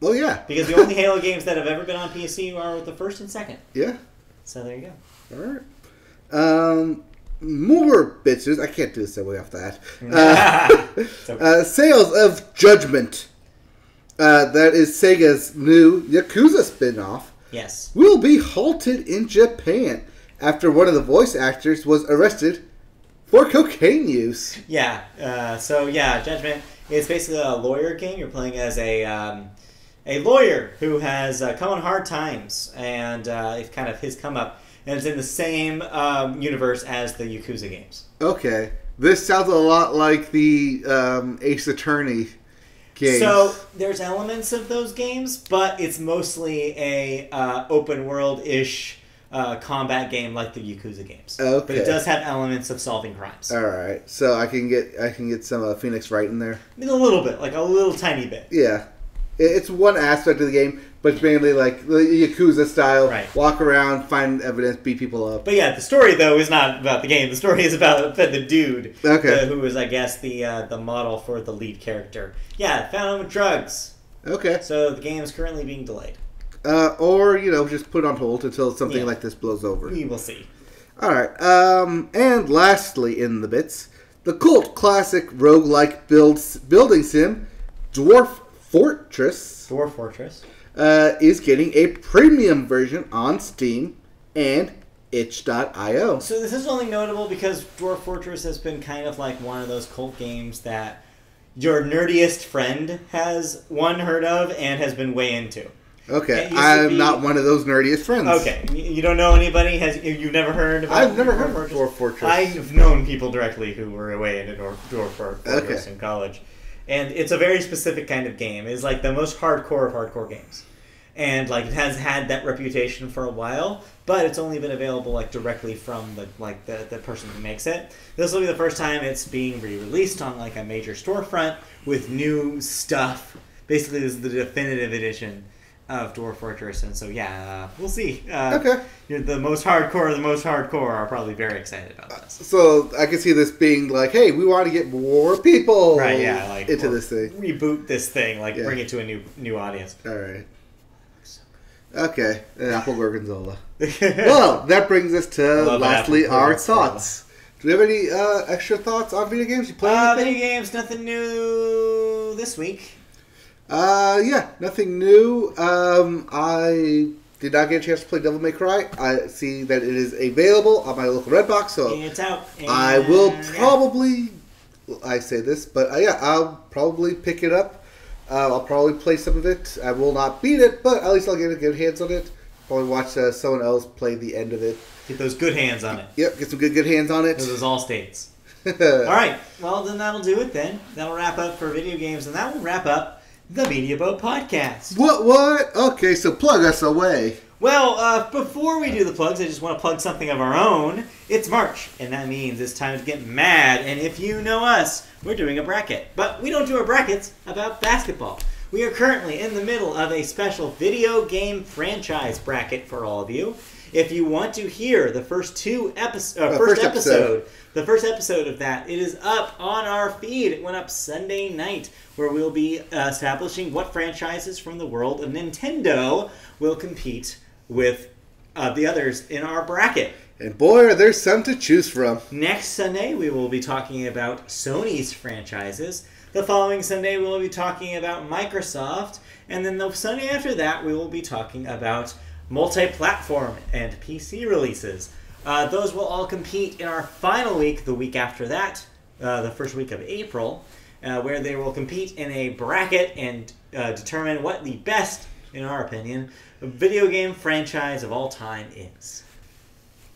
Oh yeah, because the only Halo games that have ever been on PC are the first and second. Yeah. So there you go. All right. More bitches. I can't do this way off that. Okay. Sales of Judgment. That is Sega's new Yakuza spin-off. Yes. Will be halted in Japan after one of the voice actors was arrested for cocaine use. Yeah. Judgment is basically a lawyer game. You're playing as a lawyer who has come on hard times, and it's kind of his come up, and it's in the same universe as the Yakuza games. Okay. This sounds a lot like the Ace Attorney games. So there's elements of those games, but it's mostly a open world-ish combat game like the Yakuza games. Okay. But it does have elements of solving crimes. All right. So I can get some Phoenix Wright in there. A little bit, a little tiny bit. Yeah. It's one aspect of the game, but it's mainly like the Yakuza style. Right. Walk around, find evidence, beat people up. But yeah, the story though is not about the game. The story is about the dude, who is, I guess, the model for the lead character. Yeah, found him with drugs. Okay. So the game is currently being delayed. Or, just put on hold until something Yeah. like this blows over. We will see. All right. And lastly in the bits, the cult classic roguelike building sim, Dwarf Fortress, is getting a premium version on Steam and itch.io. So this is only notable because Dwarf Fortress has been kind of like one of those cult games that your nerdiest friend has heard of and has been way into. Okay, I'm not one of those nerdiest friends. Okay, you don't know anybody? You've never heard about I've never heard of Dwarf Fortress. I've known people directly who were way into Dwarf Fortress in college. And it's a very specific kind of game. It's like the most hardcore of hardcore games. And like it has had that reputation for a while, but it's only been available like directly from the person who makes it. This will be the first time it's being re-released on like a major storefront with new stuff. Basically, this is the definitive edition of Dwarf Fortress, and so we'll see. Okay. The most hardcore are probably very excited about this. So I can see this being like, hey, we want to get more people into this thing. Reboot this thing, bring it to a new audience. All right. Okay, Apple Gorgonzola. Well, that brings us to lastly our thoughts. Do we have any extra thoughts on video games? You play anything? Video games, nothing new this week. Nothing new. I did not get a chance to play Devil May Cry. I see that it is available on my local Redbox, so it's out. I will probably. I say this, but I'll probably pick it up. I'll probably play some of it. I will not beat it, but at least I'll get a good hands on it. Probably watch someone else play the end of it. Get those good hands on it. Yep, get some good hands on it. Those all states. Alright, well then that'll do it then. That'll wrap up for video games, and that will wrap up the Media Boat Podcast. What? Okay, so plug us away. Well, before we do the plugs, I just want to plug something of our own. It's March, and that means it's time to get mad. And if you know us, we're doing a bracket. But we don't do our brackets about basketball. We are currently in the middle of a special video game franchise bracket for all of you. If you want to hear the first episode of that, it is up on our feed. It went up Sunday night, where we'll be establishing what franchises from the world of Nintendo will compete with the others in our bracket. And boy, are there some to choose from. Next Sunday, we will be talking about Sony's franchises. The following Sunday, we will be talking about Microsoft. And then the Sunday after that, we will be talking about multi-platform and PC releases. Those will all compete in our final week, the week after that, the first week of April, where they will compete in a bracket and determine what the best, in our opinion, video game franchise of all time is.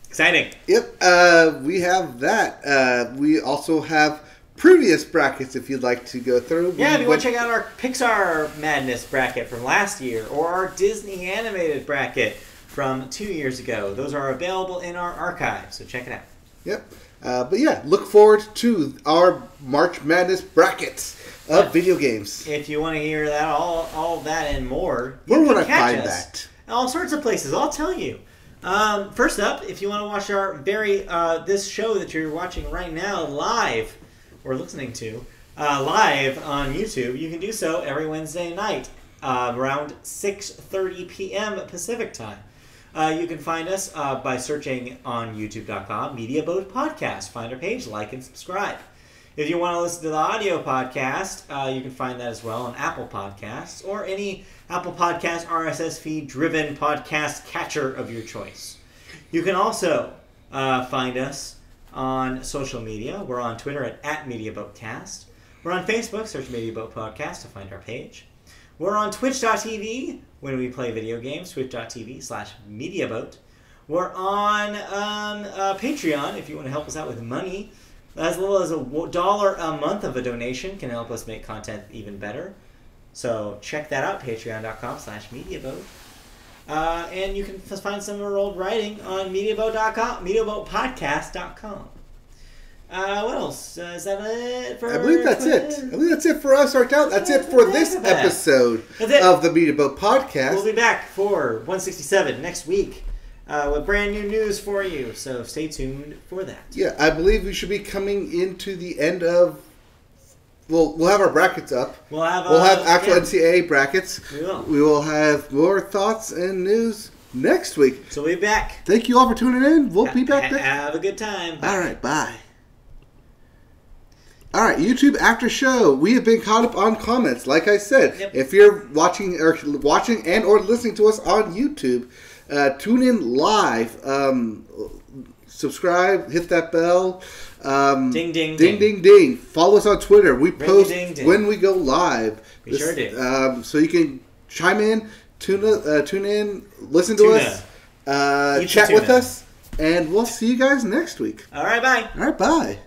Exciting. Yep, we have that. We also have previous brackets if you'd like to go through. Yeah, if you want to check out our Pixar Madness bracket from last year or our Disney Animated bracket from 2 years ago. Those are available in our archive, so check it out. Yep. But look forward to our March Madness brackets of video games. If you want to hear that, all of that and more, where would I catch find us that? All sorts of places. I'll tell you. First up, if you want to watch our this show that you're watching right now live, or listening to, live on YouTube, you can do so every Wednesday night around 6:30 p.m. Pacific time. You can find us by searching on youtube.com, Media Boat Podcast. Find our page, like and subscribe. If you want to listen to the audio podcast, you can find that as well on Apple Podcasts or any Apple Podcast RSS feed driven podcast catcher of your choice. You can also find us on social media. We're on Twitter at MediaBoatCast. We're on Facebook, search Media Boat Podcast to find our page. We're on Twitch.tv when we play video games, twitch.tv/MediaBoat. We're on Patreon if you want to help us out with money. As little as $1 a month of a donation can help us make content even better. So check that out, patreon.com/MediaBoat. And you can find some of our old writing on MediaBoat.com, MediaBoatPodcast.com. What else? Is that it for... I believe that's it. I believe that's it for us right now. That's it for this episode of the Media Boat Podcast. We'll be back for 167 next week with brand new news for you. So stay tuned for that. Yeah, I believe we should be coming into the end of we'll have our brackets up. We'll have actual NCAA brackets. We will. We will have more thoughts and news next week. So we'll be back. Thank you all for tuning in. We'll be back next. Have a good time. All right, bye. All right, YouTube after show. We have been caught up on comments. Like I said, if you're watching and or listening to us on YouTube, tune in live. Subscribe, hit that bell. Ding, ding, ding, ding, ding. Follow us on Twitter. We post ding, ding. when we go live. We sure do. So you can chime in, tune in, listen to us, chat with us, and we'll see you guys next week. All right, bye. All right, bye.